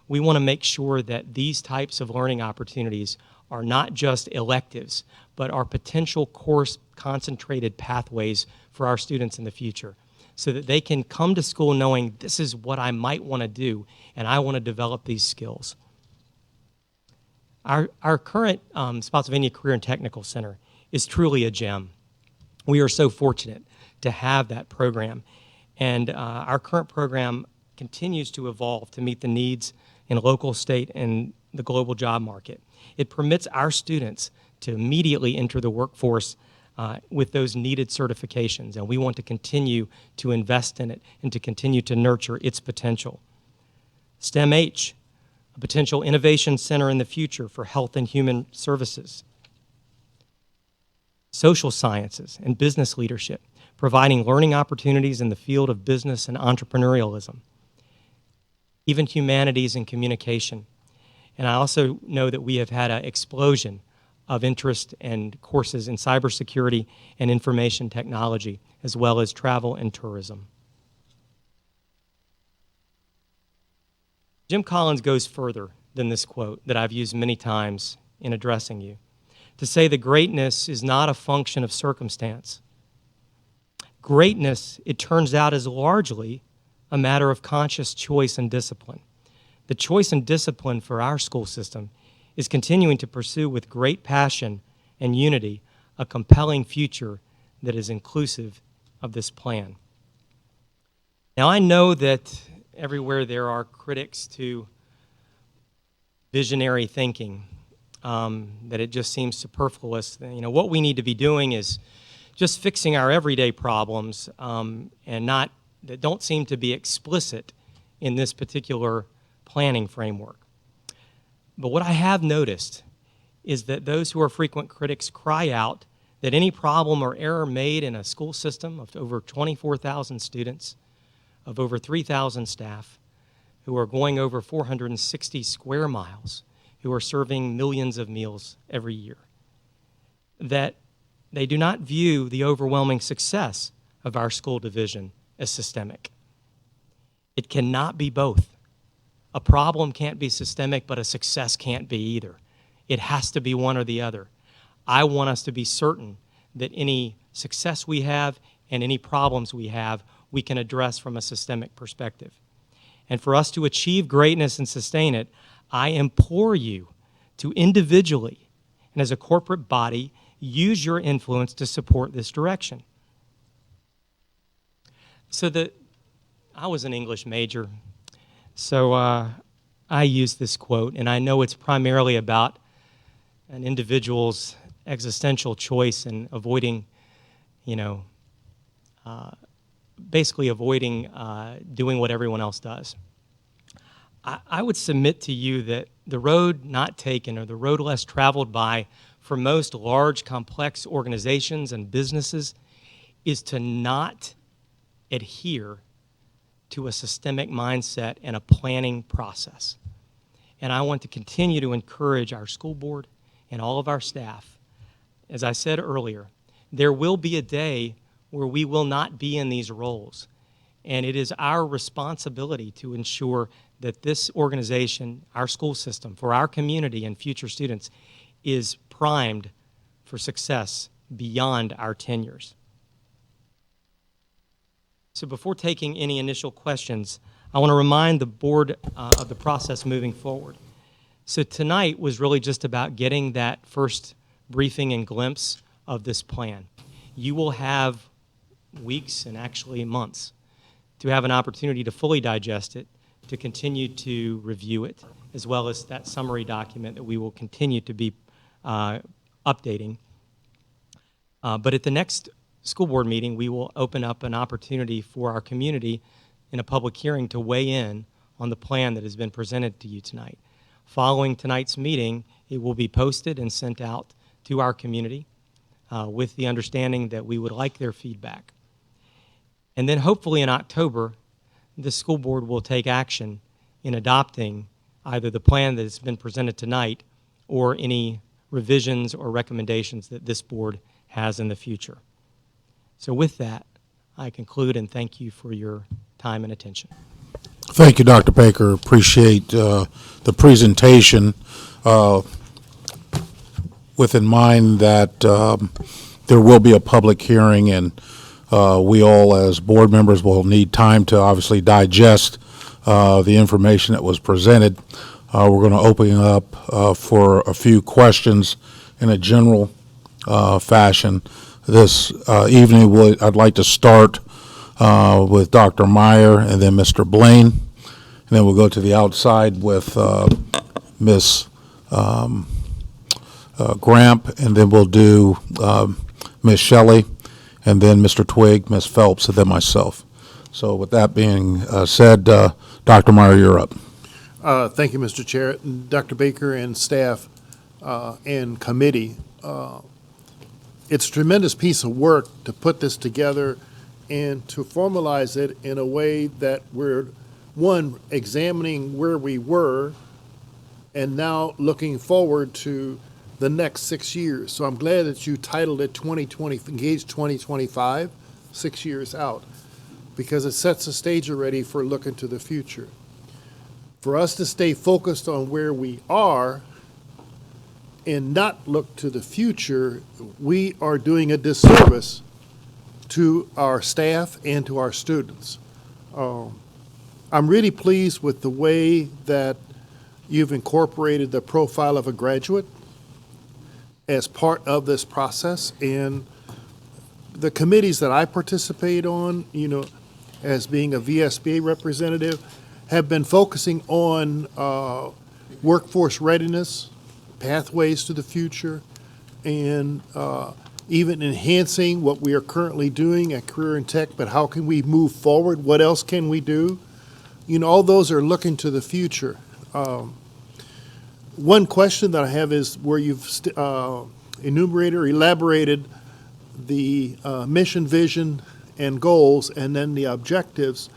We want to make sure that these types of learning opportunities are not just electives, but are potential course concentrated pathways for our students in the future, so that they can come to school knowing this is what I might want to do, and I want to develop these skills. Our current Spotsylvania Career and Technical Center is truly a gem. We are so fortunate to have that program, and our current program continues to evolve to meet the needs in local, state, and the global job market. It permits our students to immediately enter the workforce with those needed certifications, and we want to continue to invest in it and to continue to nurture its potential. STEM-H, a potential innovation center in the future for health and human services. Social sciences and business leadership, providing learning opportunities in the field of business and entrepreneurialism. Even humanities and communication. And I also know that we have had an explosion of interest and courses in cybersecurity and information technology, as well as travel and tourism. Jim Collins goes further than this quote that I've used many times in addressing you. To say that greatness is not a function of circumstance. Greatness, it turns out, is largely a matter of conscious choice and discipline. The choice and discipline for our school system is continuing to pursue with great passion and unity a compelling future that is inclusive of this plan. Now, I know that everywhere there are critics to visionary thinking, that it just seems superfluous. What we need to be doing is just fixing our everyday problems, and that don't seem to be explicit in this particular planning framework. But what I have noticed is that those who are frequent critics cry out that any problem or error made in a school system of over 24,000 students, of over 3,000 staff, who are going over 460 square miles, who are serving millions of meals every year, that they do not view the overwhelming success of our school division as systemic. It cannot be both. A problem can't be systemic, but a success can't be either. It has to be one or the other. I want us to be certain that any success we have and any problems we have, we can address from a systemic perspective. And for us to achieve greatness and sustain it, I implore you to individually and as a corporate body, use your influence to support this direction. So I was an English major, so I use this quote, and I know it's primarily about an individual's existential choice and avoiding, basically avoiding doing what everyone else does. I would submit to you that the road not taken, or the road less traveled by, for most large, complex organizations and businesses, is to not adhere to a systemic mindset and a planning process. And I want to continue to encourage our school board and all of our staff. As I said earlier, there will be a day where we will not be in these roles. And it is our responsibility to ensure that this organization, our school system, for our community and future students, is primed for success beyond our tenures. So before taking any initial questions, I want to remind the board of the process moving forward. So tonight was really just about getting that first briefing and glimpse of this plan. You will have weeks and actually months to have an opportunity to fully digest it, to continue to review it, as well as that summary document that we will continue to be updating. But at the next school board meeting, we will open up an opportunity for our community in a public hearing to weigh in on the plan that has been presented to you tonight. Following tonight's meeting, it will be posted and sent out to our community with the understanding that we would like their feedback. And then hopefully in October, the school board will take action in adopting either the plan that has been presented tonight or any revisions or recommendations that this board has in the future. So with that, I conclude and thank you for your time and attention.
Thank you, Dr. Baker. Appreciate the presentation with in mind that there will be a public hearing, and we all as board members will need time to obviously digest the information that was presented. We're going to open it up for a few questions in a general fashion. This evening, I'd like to start with Dr. Meyer and then Mr. Blaine, and then we'll go to the outside with Ms. Gramp, and then we'll do Ms. Shelley, and then Mr. Twigg, Ms. Phelps, and then myself. So with that being said, Dr. Meyer, you're up.
Thank you, Mr. Chair. Dr. Baker and staff and committee, it's a tremendous piece of work to put this together and to formalize it in a way that we're, one, examining where we were and now looking forward to the next 6 years. So I'm glad that you titled it Engage 2025, 6 years out, because it sets the stage already for looking to the future. For us to stay focused on where we are and not look to the future, we are doing a disservice to our staff and to our students. I'm really pleased with the way that you've incorporated the profile of a graduate as part of this process. And the committees that I participate on, as being a VSBA representative, have been focusing on workforce readiness, pathways to the future, and even enhancing what we are currently doing at Career and Tech, but how can we move forward? What else can we do? All those are looking to the future. One question that I have is where you've enumerated or elaborated the mission, vision, and goals, and then the objectives.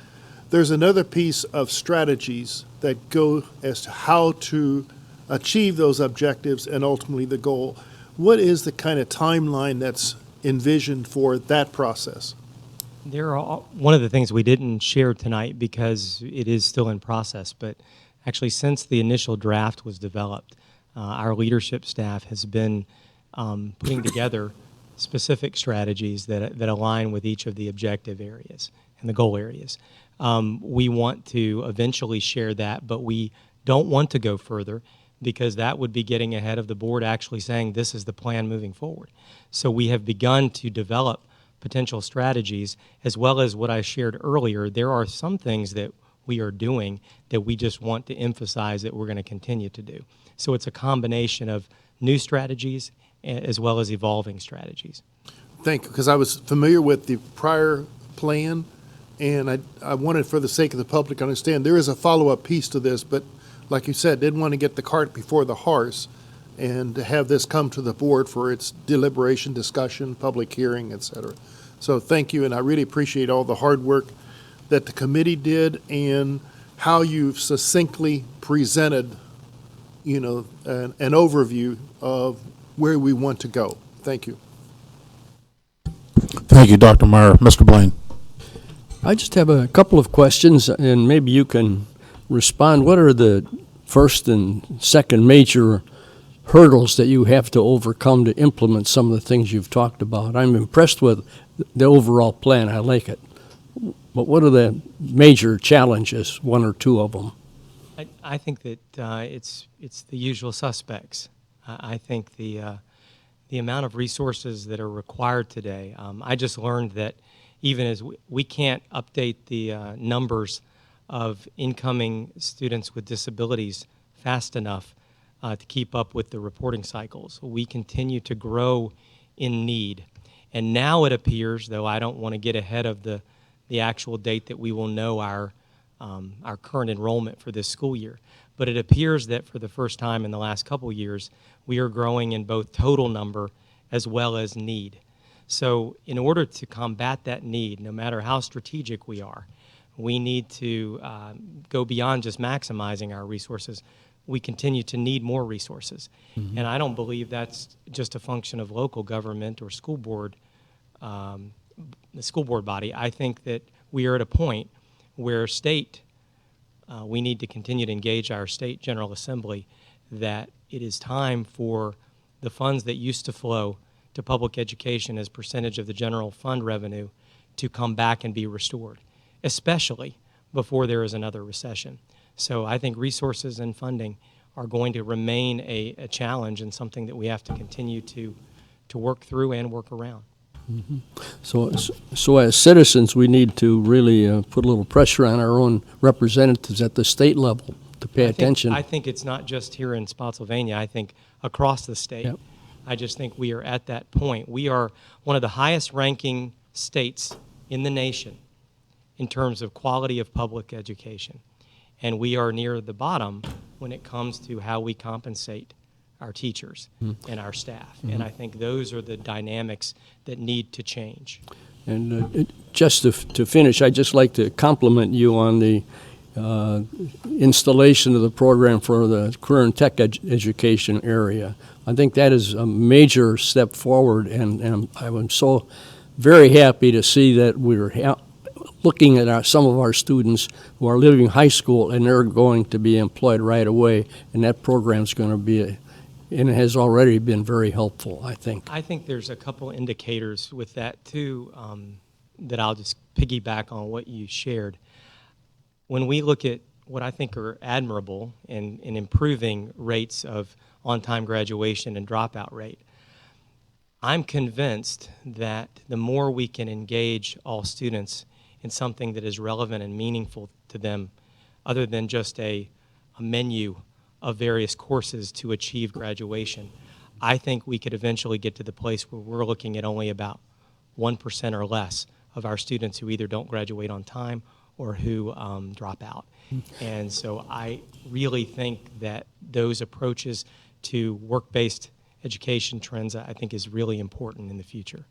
There's another piece of strategies that go as to how to achieve those objectives and ultimately the goal. What is the kind of timeline that's envisioned for that process?
One of the things we didn't share tonight because it is still in process, but actually since the initial draft was developed, our leadership staff has been putting together specific strategies that align with each of the objective areas and the goal areas. We want to eventually share that, but we don't want to go further because that would be getting ahead of the board actually saying this is the plan moving forward. So we have begun to develop potential strategies, as well as what I shared earlier. There are some things that we are doing that we just want to emphasize that we're going to continue to do. So it's a combination of new strategies as well as evolving strategies.
Thank you, because I was familiar with the prior plan, and I wanted, for the sake of the public, to understand there is a follow-up piece to this, but like you said, didn't want to get the cart before the horse and to have this come to the board for its deliberation, discussion, public hearing, et cetera. So thank you, and I really appreciate all the hard work that the committee did and how you've succinctly presented, an overview of where we want to go. Thank you.
Thank you, Dr. Meyer. Mr. Blaine.
I just have a couple of questions, and maybe you can respond. What are the first and second major hurdles that you have to overcome to implement some of the things you've talked about? I'm impressed with the overall plan. I like it. But what are the major challenges, one or two of them?
I think that it's the usual suspects. I think the amount of resources that are required today. I just learned that even as we can't update the numbers of incoming students with disabilities fast enough to keep up with the reporting cycles. We continue to grow in need. And now it appears, though I don't want to get ahead of the actual date that we will know our current enrollment for this school year, but it appears that for the first time in the last couple years, we are growing in both total number as well as need. So in order to combat that need, no matter how strategic we are, we need to go beyond just maximizing our resources. We continue to need more resources. Mm-hmm. And I don't believe that's just a function of local government or school board, the school board body. I think that we are at a point where we need to continue to engage our state General Assembly that it is time for the funds that used to flow to public education as percentage of the general fund revenue to come back and be restored, especially before there is another recession. So I think resources and funding are going to remain a challenge and something that we have to continue to work through and work around.
Mm-hmm. So as citizens, we need to really put a little pressure on our own representatives at the state level to pay attention.
I think it's not just here in Spotsylvania. I think across the state. Yep. I just think we are at that point. We are one of the highest ranking states in the nation in terms of quality of public education. And we are near the bottom when it comes to how we compensate our teachers and our staff. Mm-hmm. And I think those are the dynamics that need to change.
And just to finish, I'd just like to compliment you on the installation of the program for the career and tech education area. I think that is a major step forward, and I was so very happy to see that we're looking at some of our students who are leaving high school and they're going to be employed right away, and that program's going to be, and it has already been very helpful, I think.
I think there's a couple indicators with that too, that I'll just piggyback on what you shared. When we look at what I think are admirable in improving rates of on-time graduation and dropout rate, I'm convinced that the more we can engage all students in something that is relevant and meaningful to them, other than just a menu of various courses to achieve graduation, I think we could eventually get to the place where we're looking at only about 1% or less of our students who either don't graduate on time or who drop out. And so I really think that those approaches to work-based education trends, I think, is really important in the future.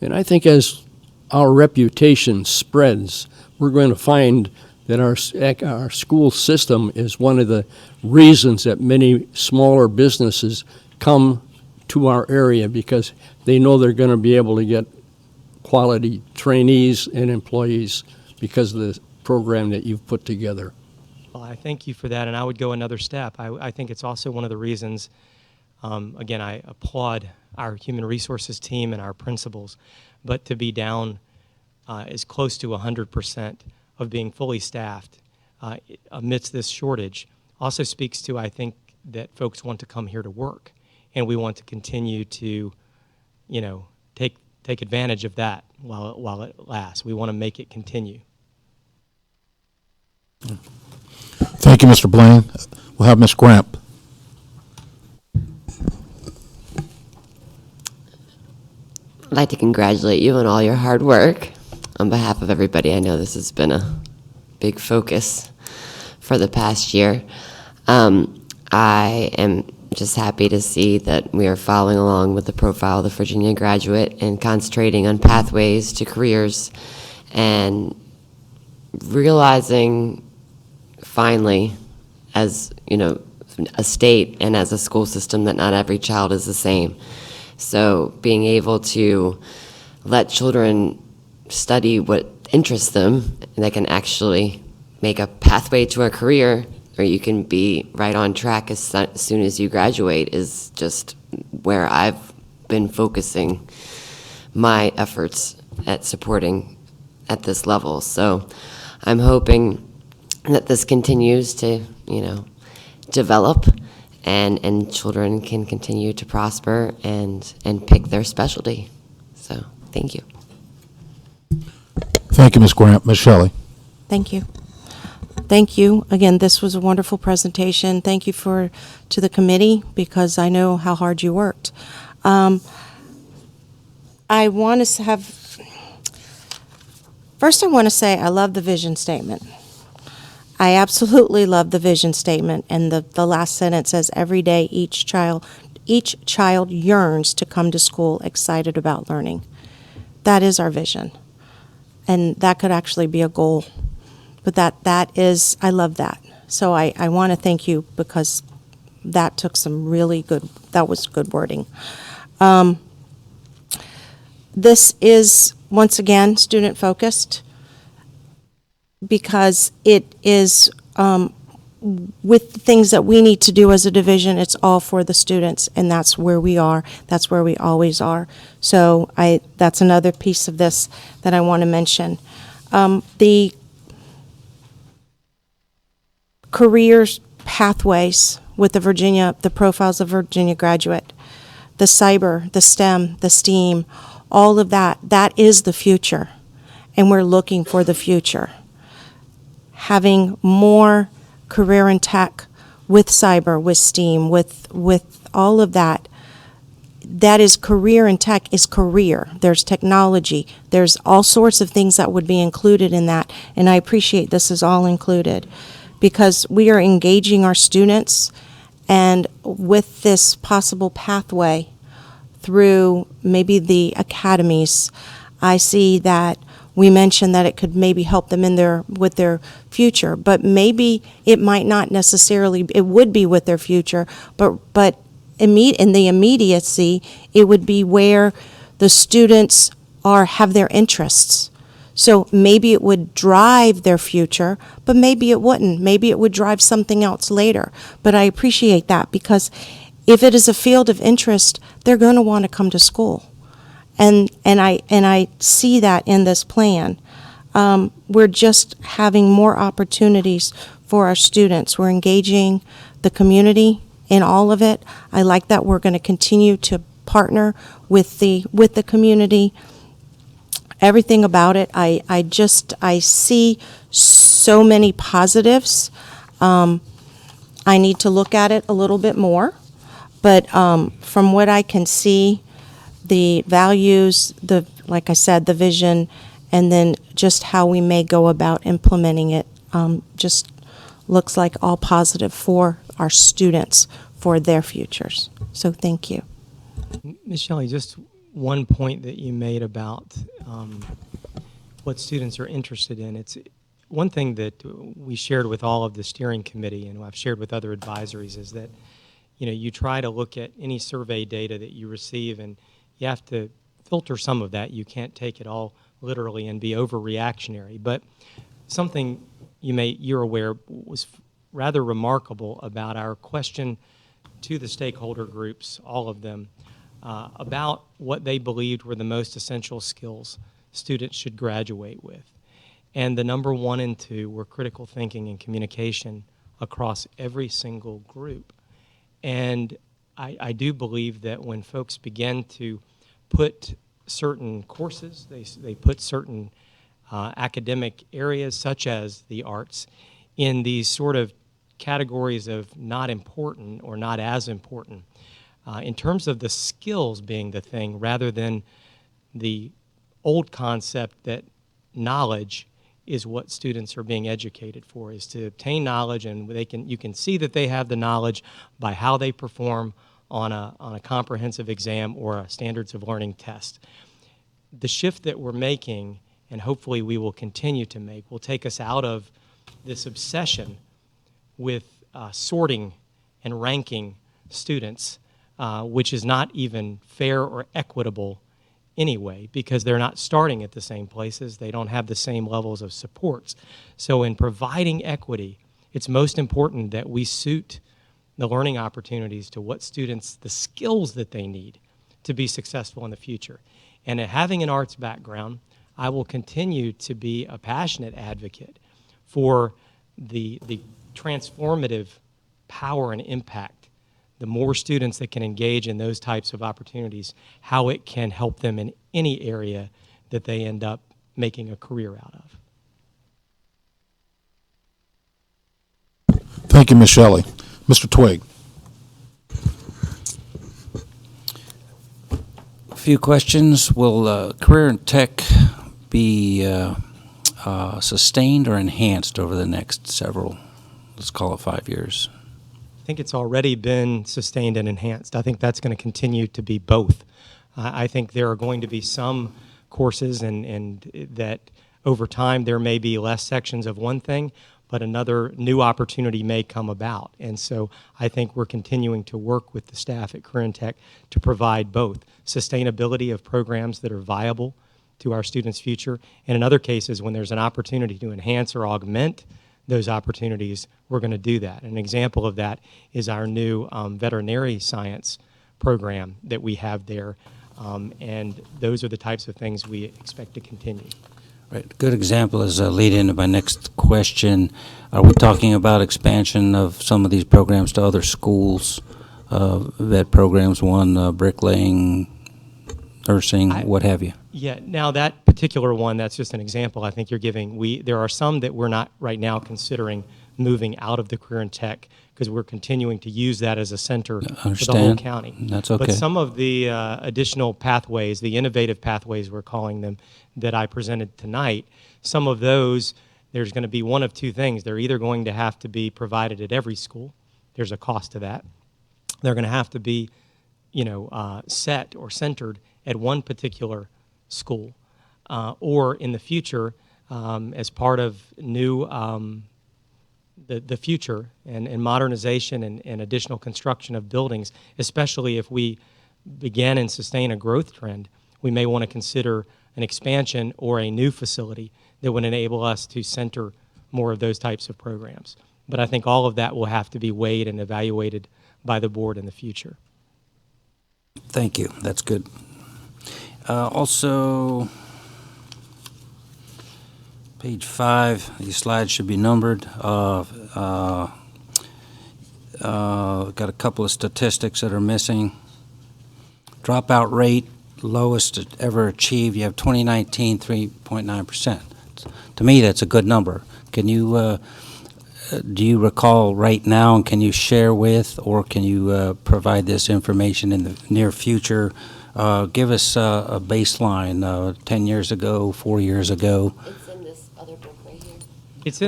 And I think as our reputation spreads, we're going to find that our school system is one of the reasons that many smaller businesses come to our area, because they know they're going to be able to get quality trainees and employees because of the program that you've put together.
Well, I thank you for that, and I would go another step. I think it's also one of the reasons, again, I applaud our human resources team and our principals, but to be down as close to 100% of being fully staffed amidst this shortage also speaks to, I think, that folks want to come here to work, and we want to continue to, take advantage of that while it lasts. We want to make it continue.
Thank you, Mr. Blaine. We'll have Ms. Gramp.
I'd like to congratulate you on all your hard work. On behalf of everybody, I know this has been a big focus for the past year. I am just happy to see that we are following along with the profile of the Virginia graduate and concentrating on pathways to careers and realizing finally, as a state and as a school system, that not every child is the same. So being able to let children study what interests them, and they can actually make a pathway to a career, or you can be right on track as soon as you graduate, is just where I've been focusing my efforts at supporting at this level. So I'm hoping that this continues to, develop, and children can continue to prosper and pick their specialty. So thank you.
Thank you, Ms. Gramp. Ms. Shelley.
Thank you. Thank you. Again, this was a wonderful presentation. Thank you to the committee, because I know how hard you worked. I want to first I want to say I love the vision statement. I absolutely love the vision statement, and the last sentence says, every day each child yearns to come to school excited about learning. That is our vision, and that could actually be a goal. But that is, I love that. So I want to thank you, because that took some really good, that was good wording. This is, once again, student-focused, because it is, with the things that we need to do as a division, it's all for the students, and that's where we are. That's where we always are. So that's another piece of this that I want to mention. The careers pathways with the profiles of Virginia graduate, the cyber, the STEM, the STEAM, all of that is the future, and we're looking for the future. Having more career in tech with cyber, with STEAM, with all of that is career in tech is career. There's technology. There's all sorts of things that would be included in that, and I appreciate this is all included, because we are engaging our students, and with this possible pathway through maybe the academies, I see that we mentioned that it could maybe help them with their future, but maybe it might not necessarily, it would be with their future, but in the immediacy, it would be where the students have their interests. So maybe it would drive their future, but maybe it wouldn't. Maybe it would drive something else later. But I appreciate that, because if it is a field of interest, they're going to want to come to school. And I see that in this plan. We're just having more opportunities for our students. We're engaging the community in all of it. I like that we're going to continue to partner with the community. Everything about it, I see so many positives. I need to look at it a little bit more, but from what I can see, the values, like I said, the vision, and then just how we may go about implementing it, just looks like all positive for our students, for their futures. So thank you.
Ms. Shelley, just one point that you made about what students are interested in. It's one thing that we shared with all of the steering committee, and I've shared with other advisories, is that you try to look at any survey data that you receive, and you have to filter some of that. You can't take it all literally and be overreactionary. But something you're aware was rather remarkable about our question to the stakeholder groups, all of them, about what they believed were the most essential skills students should graduate with. And the number 1 and 2 were critical thinking and communication across every single group. And I do believe that when folks begin to put certain courses, they put certain academic areas, such as the arts, in these sort of categories of not important or not as important, in terms of the skills being the thing, rather than the old concept that knowledge is what students are being educated for, is to obtain knowledge, and you can see that they have the knowledge by how they perform on a comprehensive exam or a standards of learning test. The shift that we're making, and hopefully we will continue to make, will take us out of this obsession with sorting and ranking students, which is not even fair or equitable anyway, because they're not starting at the same places. They don't have the same levels of supports. So in providing equity, it's most important that we suit the learning opportunities to what students, the skills that they need to be successful in the future. And having an arts background, I will continue to be a passionate advocate for the transformative power and impact, the more students that can engage in those types of opportunities, how it can help them in any area that they end up making a career out of.
Thank you, Ms. Shelley. Mr. Twigg.
A few questions. Will career in tech be sustained or enhanced over the next several, let's call it 5 years?
I think it's already been sustained and enhanced. I think that's going to continue to be both. I think there are going to be some courses and that over time there may be less sections of one thing, but another new opportunity may come about. And so I think we're continuing to work with the staff at Career in Tech to provide both sustainability of programs that are viable to our students' future, and in other cases, when there's an opportunity to enhance or augment those opportunities, we're going to do that. An example of that is our new veterinary science program that we have there, and those are the types of things we expect to continue.
Right. Good example is a lead into my next question. Are we talking about expansion of some of these programs to other schools, vet programs, bricklaying, nursing, what have you?
Yeah, now that particular one, that's just an example I think you're giving. There are some that we're not right now considering moving out of the Career in Tech because we're continuing to use that as a center for the whole county.
That's okay.
But some of the additional pathways, the innovative pathways we're calling them, that I presented tonight, some of those, there's going to be one of two things. They're either going to have to be provided at every school. There's a cost to that. They're going to have to be, set or centered at one particular school, or in the future, as part of new the future and modernization and additional construction of buildings, especially if we begin and sustain a growth trend, we may want to consider an expansion or a new facility that would enable us to center more of those types of programs. But I think all of that will have to be weighed and evaluated by the board in the future.
Thank you. That's good. Also, page 5, these slides should be numbered. Got a couple of statistics that are missing. Dropout rate, lowest ever achieved. You have 2019, 3.9%. To me, that's a good number. Can you, do you recall right now, and can you share with, or can you provide this information in the near future? Give us a baseline, 10 years ago, 4 years ago.
It's in this other book right here.
It's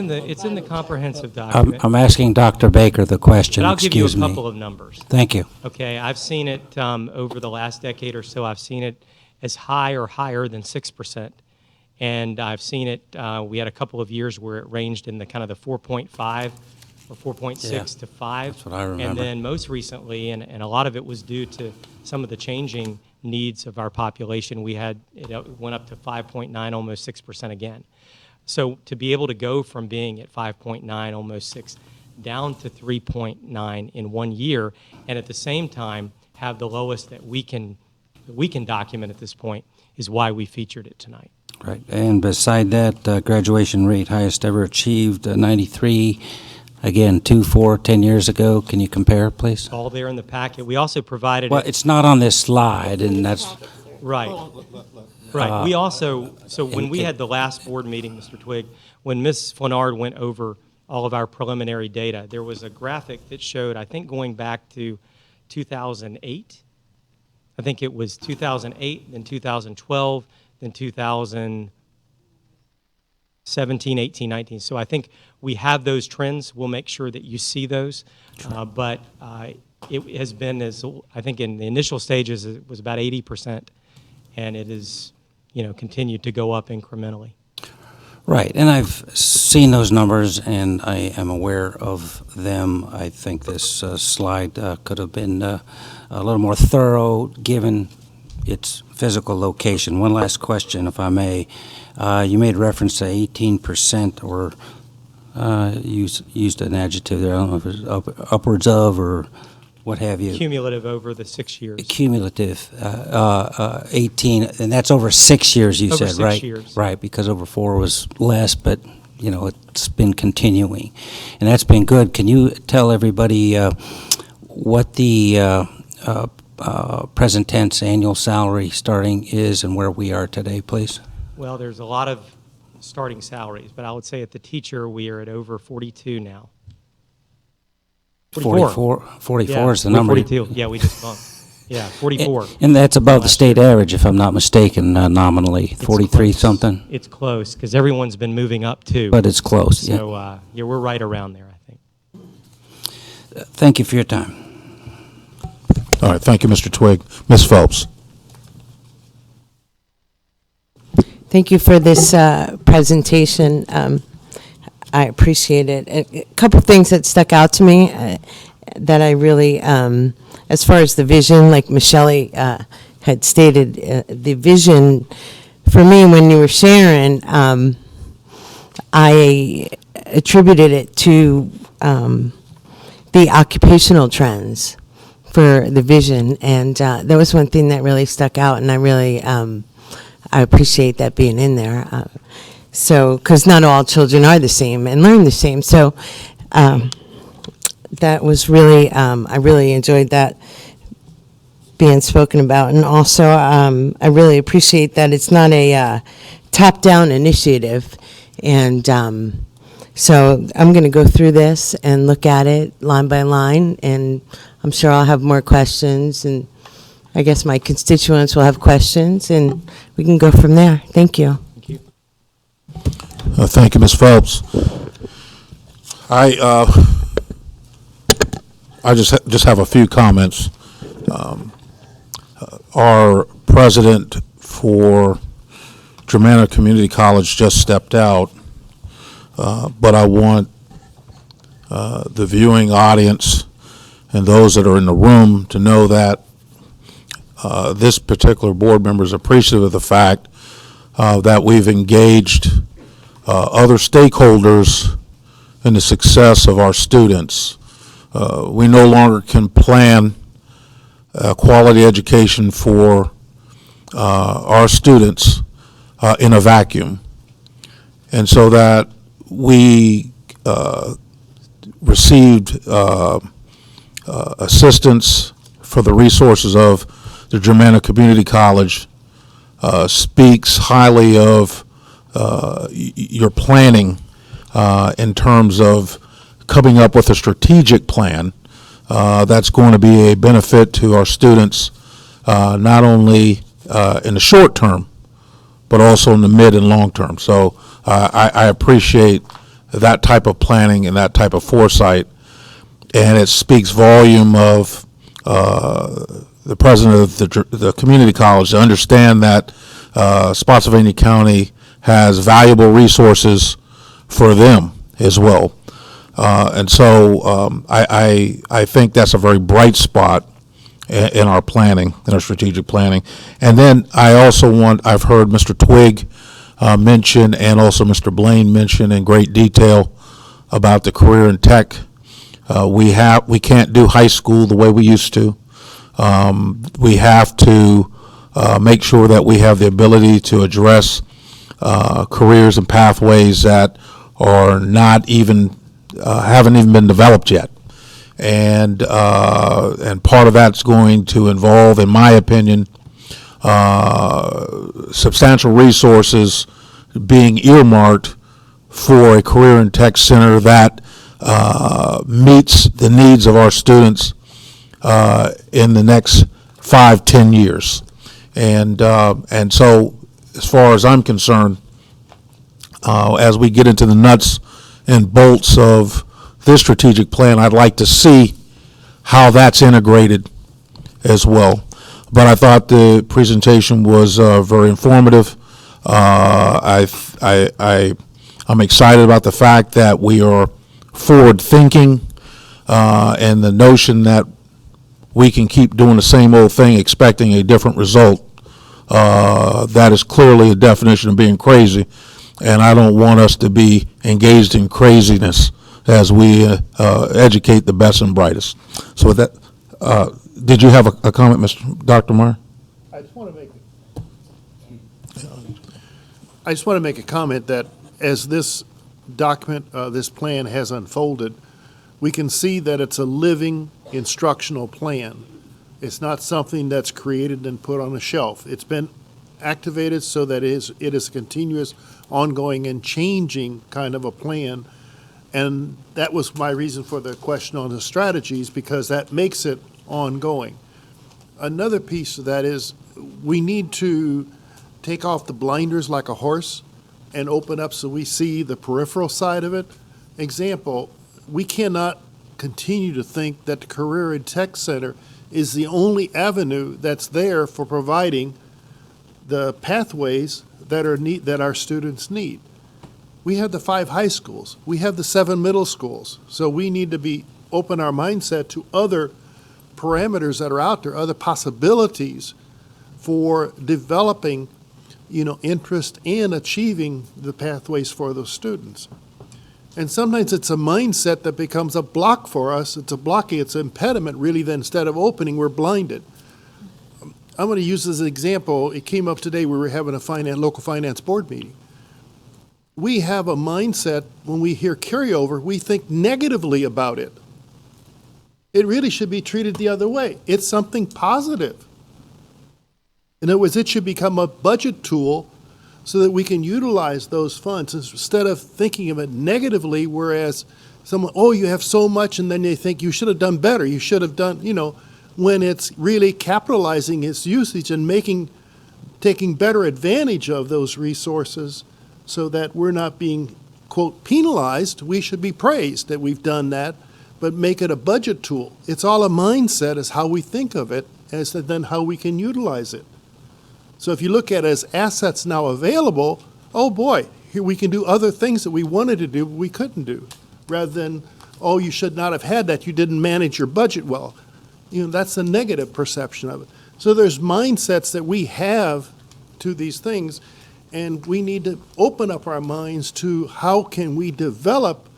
in the comprehensive document.
I'm asking Dr. Baker the question,
But I'll give you
excuse
a
me.
couple of numbers.
Thank you.
Okay, I've seen it over the last decade or so. I've seen it as high or higher than 6%. And I've seen it, we had a couple of years where it ranged in the kind of the 4.5 or 4.6
Yeah,
to 5.
that's what I remember.
And then most recently, and a lot of it was due to some of the changing needs of our population, it went up to 5.9, almost 6% again. So to be able to go from being at 5.9, almost 6, down to 3.9 in 1 year, and at the same time have the lowest that we can document at this point, is why we featured it tonight.
Right, and beside that, graduation rate, highest ever achieved, 93, again, 10 years ago. Can you compare, please?
All there in the packet. We also provided
Well, it's not on this slide, and that's,
right. Right. We also, so when we had the last board meeting, Mr. Twigg, when Ms. Flanard went over all of our preliminary data, there was a graphic that showed, I think going back to 2008, I think it was 2008, then 2012, then 2017, 18, 19. So I think we have those trends. We'll make sure that you see those. But it has been, I think in the initial stages, it was about 80%, and it is, continued to go up incrementally.
right, and I've seen those numbers, and I am aware of them. I think this slide could have been a little more thorough, given its physical location. One last question, if I may. You made reference to 18%, or used an adjective there. I don't know if it's upwards of or what have you.
Cumulative over the 6 years.
Cumulative, 18, and that's over 6 years, you
Over
said,
6
right?
years.
Right, because over 4 was less, but, it's been continuing. And that's been good. Can you tell everybody what the present tense annual salary starting is and where we are today, please?
Well, there's a lot of starting salaries, but I would say at the teacher, we are at over 42 now.
44
Yeah,
is the number.
42. Yeah, we just bumped. Yeah, 44.
And that's above the state average, if I'm not mistaken, nominally, 43
close.
something,
It's close, because everyone's been moving up too.
but it's close, yeah.
So, yeah, we're right around there, I think.
Thank you for your time.
All right, thank you, Mr. Twigg. Ms. Phelps.
Thank you for this presentation. I appreciate it. A couple things that stuck out to me that I really, as far as the vision, like Michelle had stated, the vision for me when you were sharing, I attributed it to the occupational trends for the vision, and that was one thing that really stuck out, and I really I appreciate that being in there. So, because not all children are the same and learn the same. So, that was really, I really enjoyed that being spoken about. And also, I really appreciate that it's not a top-down initiative. And so I'm going to go through this and look at it line by line. And I'm sure I'll have more questions. And I guess my constituents will have questions. And we can go from there. Thank you.
Thank you.
Thank you, Ms. Phelps. I just have a few comments. Our president for Germanna Community College just stepped out, but I want the viewing audience and those that are in the room to know that this particular board member is appreciative of the fact that we've engaged other stakeholders in the success of our students. We no longer can plan quality education for our students in a vacuum. And so that we received assistance for the resources of the Germanna Community College speaks highly of your planning in terms of coming up with a strategic plan that's going to be a benefit to our students, not only in the short term, but also in the mid and long term. So I appreciate that type of planning and that type of foresight, and it speaks volume of the president of the community college to understand that Spotsylvania County has valuable resources for them as well. And so I think that's a very bright spot in our planning, in our strategic planning. And then I've heard Mr. Twigg mention and also Mr. Blaine mention in great detail about the career in tech. We can't do high school the way we used to. We have to make sure that we have the ability to address careers and pathways that are not even haven't even been developed yet, and part of that's going to involve, in my opinion, substantial resources being earmarked for a career and tech center that meets the needs of our students in the next 5-10 years, and so as far as I'm concerned, as we get into the nuts and bolts of this strategic plan, I'd like to see how that's integrated as well. But I thought the presentation was very informative. I'm excited about the fact that we are forward-thinking, and the notion that we can keep doing the same old thing expecting a different result. That is clearly a definition of being crazy, and I don't want us to be engaged in craziness as we educate the best and brightest. So with that, did you have a comment, Dr. Meyer?
I just want to make a comment that as this document, this plan has unfolded, we can see that it's a living instructional plan. It's not something that's created and put on a shelf. It's been activated so that it is a continuous, ongoing, and changing kind of a plan. And that was my reason for the question on the strategies, because that makes it ongoing. Another piece of that is we need to take off the blinders like a horse and open up so we see the peripheral side of it. Example, we cannot continue to think that the Career and Tech Center is the only avenue that's there for providing the pathways that our students need. We have the 5 high schools. We have the 7 middle schools. So we need to open our mindset to other parameters that are out there, other possibilities for developing, interest in achieving the pathways for those students. And sometimes it's a mindset that becomes a block for us. It's an impediment, really, that instead of opening, we're blinded. I'm going to use as an example, it came up today, we were having a local finance board meeting. We have a mindset, when we hear carryover, we think negatively about it. It really should be treated the other way. It's something positive. In other words, it should become a budget tool so that we can utilize those funds instead of thinking of it negatively, whereas someone, you have so much, and then they think you should have done better, you should have done, when it's really capitalizing its usage and taking better advantage of those resources so that we're not being, quote, penalized. We should be praised that we've done that, but make it a budget tool. It's all a mindset as how we think of it, as then how we can utilize it. So if you look at it as assets now available, oh boy, here we can do other things that we wanted to do but we couldn't do, rather than, you should not have had that, you didn't manage your budget well. That's a negative perception of it. So there's mindsets that we have to these things, And we need to open up our minds to how can we develop,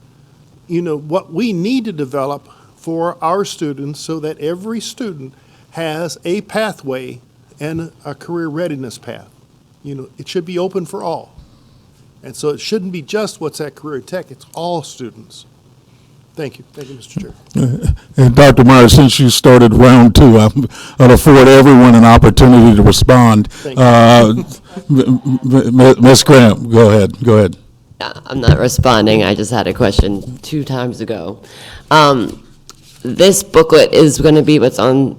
what we need to develop for our students so that every student has a pathway and a career readiness path. It should be open for all. And so it shouldn't be just what's at Career Tech, it's all students. Thank you. Thank you, Mr. Chair.
And Dr. Meyer, since you started round two, I'll afford everyone an opportunity to respond.
Thank you.
Ms. Graham, go ahead.
I'm not responding. I just had a question 2 times ago. This booklet is going to be what's online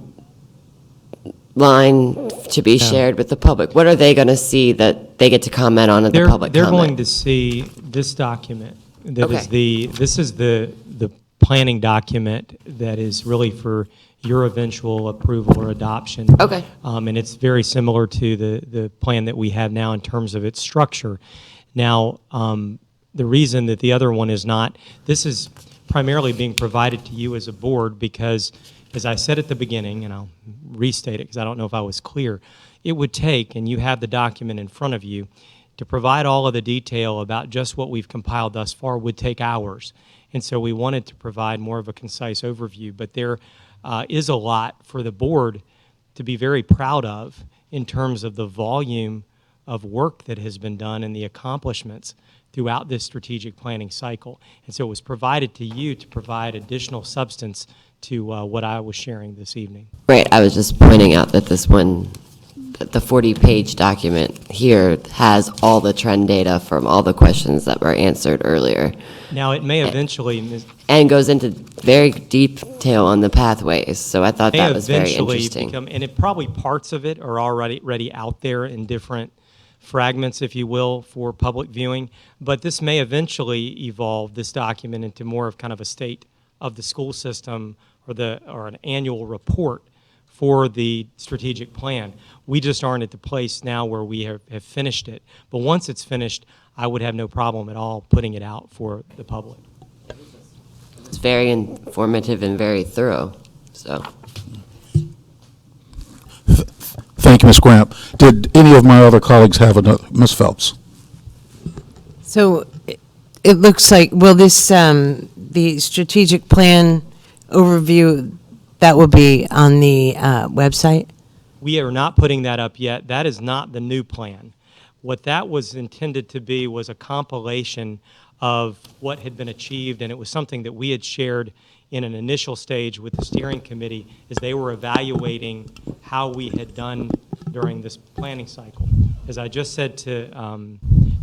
to be shared with the public. What are they going to see that they get to comment on at the public
They're
comment?
going to see this document. That is
Okay.
this is the planning document that is really for your eventual approval or adoption.
Okay.
And it's very similar to the plan that we have now in terms of its structure. Now, the reason that the other one is not, this is primarily being provided to you as a board because, as I said at the beginning, and I'll restate it because I don't know if I was clear, it would take, and you have the document in front of you, to provide all of the detail about just what we've compiled thus far would take hours. And so we wanted to provide more of a concise overview, but there is a lot for the board to be very proud of in terms of the volume of work that has been done and the accomplishments throughout this strategic planning cycle. And so it was provided to you to provide additional substance to what I was sharing this evening.
Right, I was just pointing out that this one, the 40-page document here has all the trend data from all the questions that were answered earlier.
Now, it may eventually,
And goes into very deep detail on the pathways, so I thought that was very interesting.
become, and it probably parts of it are already out there in different fragments, if you will, for public viewing, but this may eventually evolve, this document, into more of kind of a state of the school system or an annual report for the strategic plan. We just aren't at the place now where we have finished it. But once it's finished, I would have no problem at all putting it out for the public.
It's very informative and very thorough, so.
Thank you, Ms. Graham. Did any of my other colleagues have another? Ms. Phelps?
So it looks like, will this, the strategic plan overview, that will be on the website?
We are not putting that up yet. That is not the new plan. What that was intended to be was a compilation of what had been achieved, and it was something that we had shared in an initial stage with the steering committee as they were evaluating how we had done during this planning cycle. As I just said to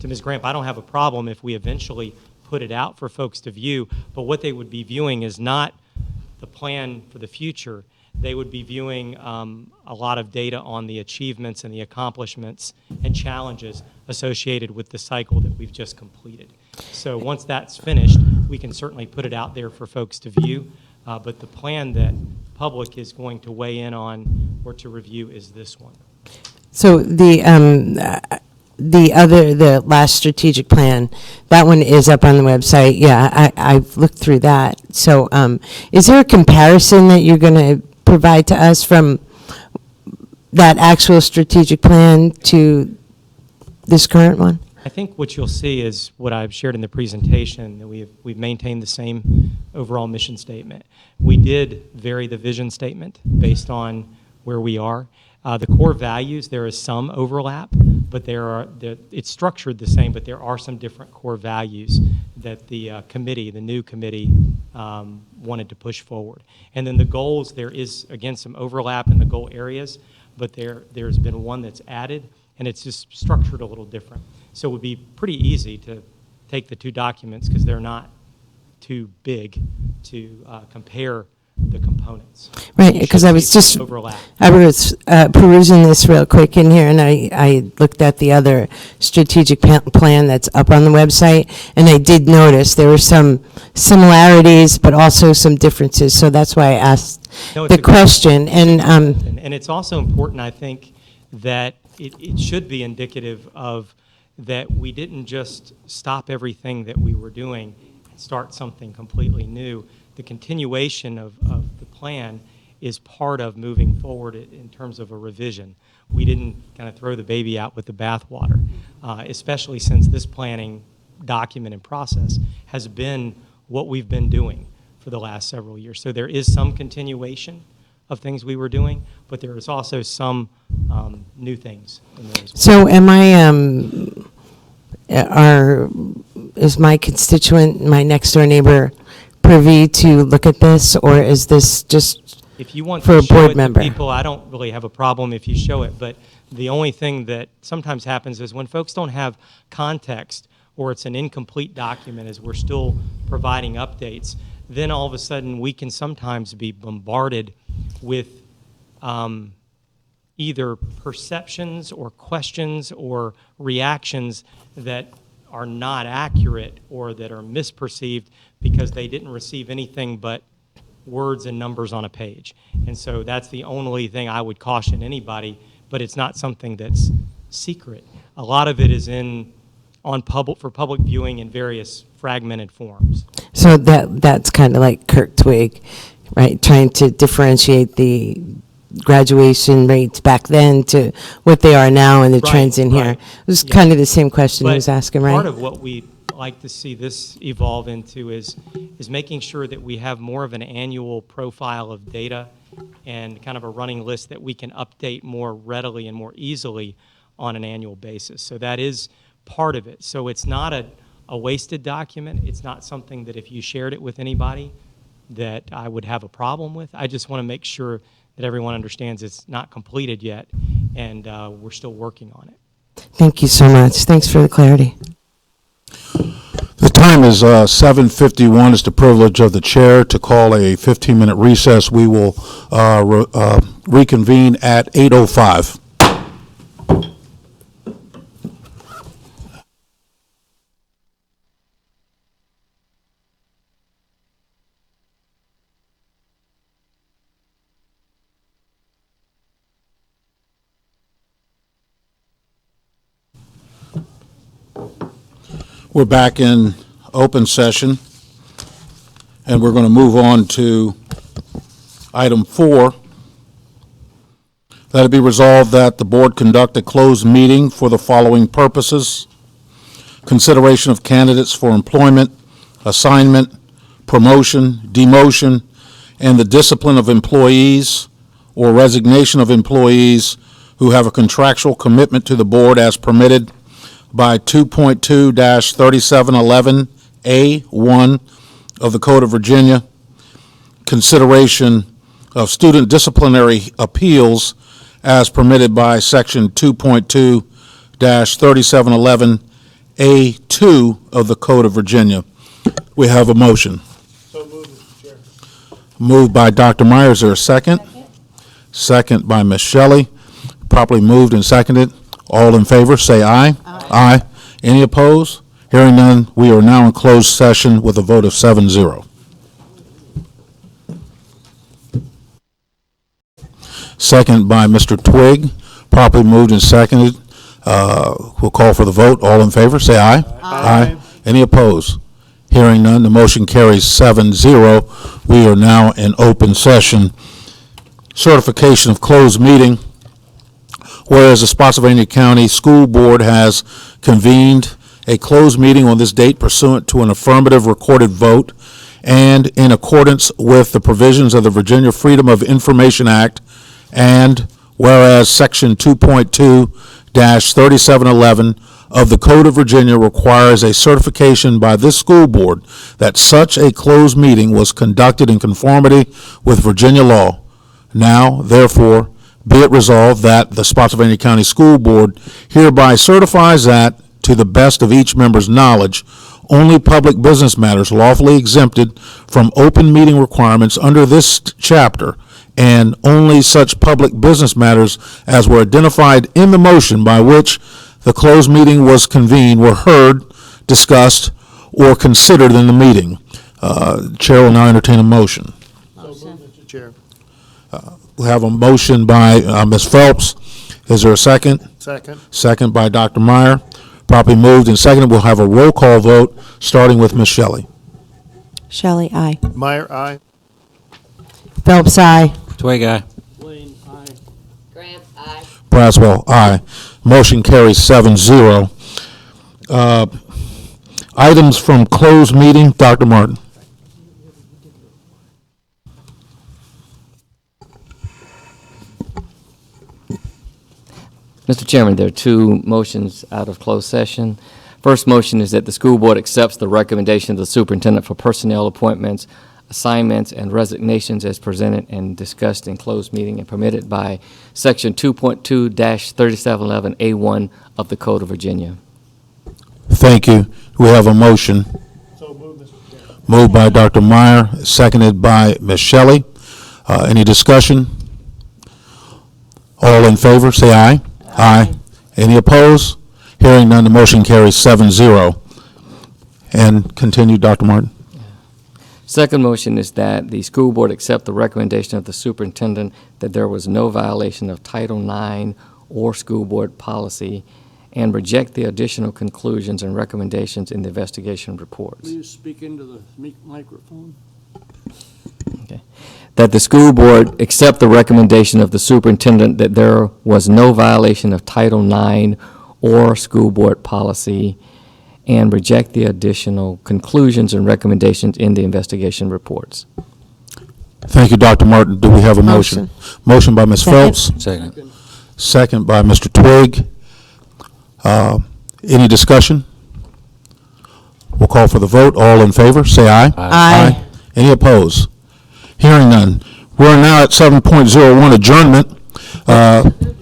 Ms. Gramp, I don't have a problem if we eventually put it out for folks to view, but what they would be viewing is not the plan for the future. They would be viewing a lot of data on the achievements and the accomplishments and challenges associated with the cycle that we've just completed. So once that's finished, we can certainly put it out there for folks to view, but the plan that public is going to weigh in on or to review is this one.
So the last strategic plan, that one is up on the website. Yeah, I've looked through that. So is there a comparison that you're going to provide to us from that actual strategic plan to this current one?
I think what you'll see is what I've shared in the presentation, that we've maintained the same overall mission statement. We did vary the vision statement based on where we are. The core values, there is some overlap, but it's structured the same, but there are some different core values that the new committee wanted to push forward. And then the goals, there is, again, some overlap in the goal areas, but there's been one that's added, and it's just structured a little different. So it would be pretty easy to take the two documents, because they're not too big, to compare the components.
Right, because I was just,
overlap.
I was perusing this real quick in here, and I looked at the other strategic plan that's up on the website, and I did notice there were some similarities, but also some differences, so that's why I asked
No, it's
the
a good-
question.
And it's also important, I think, that it should be indicative of that we didn't just stop everything that we were doing and start something completely new. The continuation of the plan is part of moving forward in terms of a revision. We didn't kind of throw the baby out with the bathwater. especially since this planning document and process has been what we've been doing for the last several years. So there is some continuation of things we were doing, but there is also some new things in there as well.
So am I, is my constituent, my next door neighbor, privy to look at this, or is this just
If you want
for
to
a
show
board
it to
member?
people, I don't really have a problem if you show it, but the only thing that sometimes happens is when folks don't have context or it's an incomplete document as we're still providing updates, then all of a sudden we can sometimes be bombarded with either perceptions or questions or reactions that are not accurate or that are misperceived because they didn't receive anything but words and numbers on a page. And so that's the only thing I would caution anybody, but it's not something that's secret. A lot of it is for public viewing in various fragmented forms.
So that's kind of like Kirk Twig, right? Trying to differentiate the graduation rates back then to what they are now and the
Right,
trends in here.
right.
It was
Yeah.
kind of the same question he
But
was asking,
part
right?
of what we like to see this evolve into is making sure that we have more of an annual profile of data and kind of a running list that we can update more readily and more easily on an annual basis. So that is part of it. So it's not a wasted document. It's not something that if you shared it with anybody that I would have a problem with. I just want to make sure that everyone understands it's not completed yet, and we're still working on it.
Thank you so much. Thanks for the clarity.
The time is 7:51. It's the privilege of the chair to call a 15-minute recess. We will reconvene at 8:05. We're back in open session, and we're going to move on to item 4. That it be resolved that the board conduct a closed meeting for the following purposes: consideration of candidates for employment, assignment, promotion, demotion, and the discipline of employees or resignation of employees who have a contractual commitment to the board as permitted by 2.2-3711A1 of the Code of Virginia, consideration of student disciplinary appeals as permitted by Section 2.2-3711A2 of the Code of Virginia. We have a motion.
So moved, Mr. Chair.
Moved by Dr. Myers. Is there a second? Second by Ms. Shelley. Properly moved and seconded. All in favor, say aye. Aye. Any opposed? Hearing none, we are now in closed session with a vote of 7-0. Second by Mr. Twig. Properly moved and seconded. We'll call for the vote. All in favor, say aye. Aye. Any opposed? Hearing none, the motion carries 7-0. We are now in open session. Certification of closed meeting. Whereas the Spotsylvania County School Board has convened a closed meeting on this date pursuant to an affirmative recorded vote and in accordance with the provisions of the Virginia Freedom of Information Act, and whereas Section 2.2-3711 of the Code of Virginia requires a certification by this school board that such a closed meeting was conducted in conformity with Virginia law. Now, therefore, be it resolved that the Spotsylvania County School Board hereby certifies that, to the best of each member's knowledge, only public business matters lawfully exempted from open meeting requirements under this chapter, and only such public business matters as were identified in the motion by which the closed meeting was convened were heard, discussed, or considered in the meeting. Chair will now entertain a motion.
So moved, Mr. Chair.
We have a motion by Ms. Phelps. Is there a second?
Second.
Second by Dr. Meyer. Properly moved and seconded. We'll have a roll call vote, starting with Ms. Shelley.
Shelley, aye.
Meyer, aye.
Phelps, aye.
Twig eye.
Grant, aye.
Braswell, aye. Motion carries 7-0. Items from closed meeting, Dr. Martin.
Mr. Chairman, there are two motions out of closed session. First motion is that the school board accepts the recommendation of the superintendent for personnel appointments, assignments, and resignations as presented and discussed in closed meeting and permitted by Section 2.2-3711A1 of the Code of Virginia.
Thank you. We have a motion.
So moved, Mr. Chairman.
Moved by Dr. Meyer, seconded by Ms. Shelley. Any discussion? All in favor, say aye. Aye. Any opposed? Hearing none, the motion carries 7-0. And continue, Dr. Martin.
Second motion is that the school board accept the recommendation of the superintendent that there was no violation of Title IX or school board policy and reject the additional conclusions and recommendations in the investigation reports.
Please speak into the microphone.
Okay. That the school board accept the recommendation of the superintendent that there was no violation of Title IX or school board policy and reject the additional conclusions and recommendations in the investigation reports.
Thank you, Dr. Martin. Do we have a motion? Motion by Ms.
Second.
Phelps,
Second.
second by Mr. Twigg. Any discussion? We'll call for the vote. All in favor, say aye.
Aye.
Any opposed? Hearing none. We're now at 7.01, adjournment.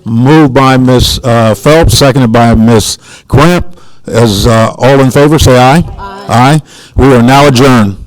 Moved by Ms. Phelps, seconded by Ms. Cramp. As all in favor, say aye. Aye. We are now adjourned.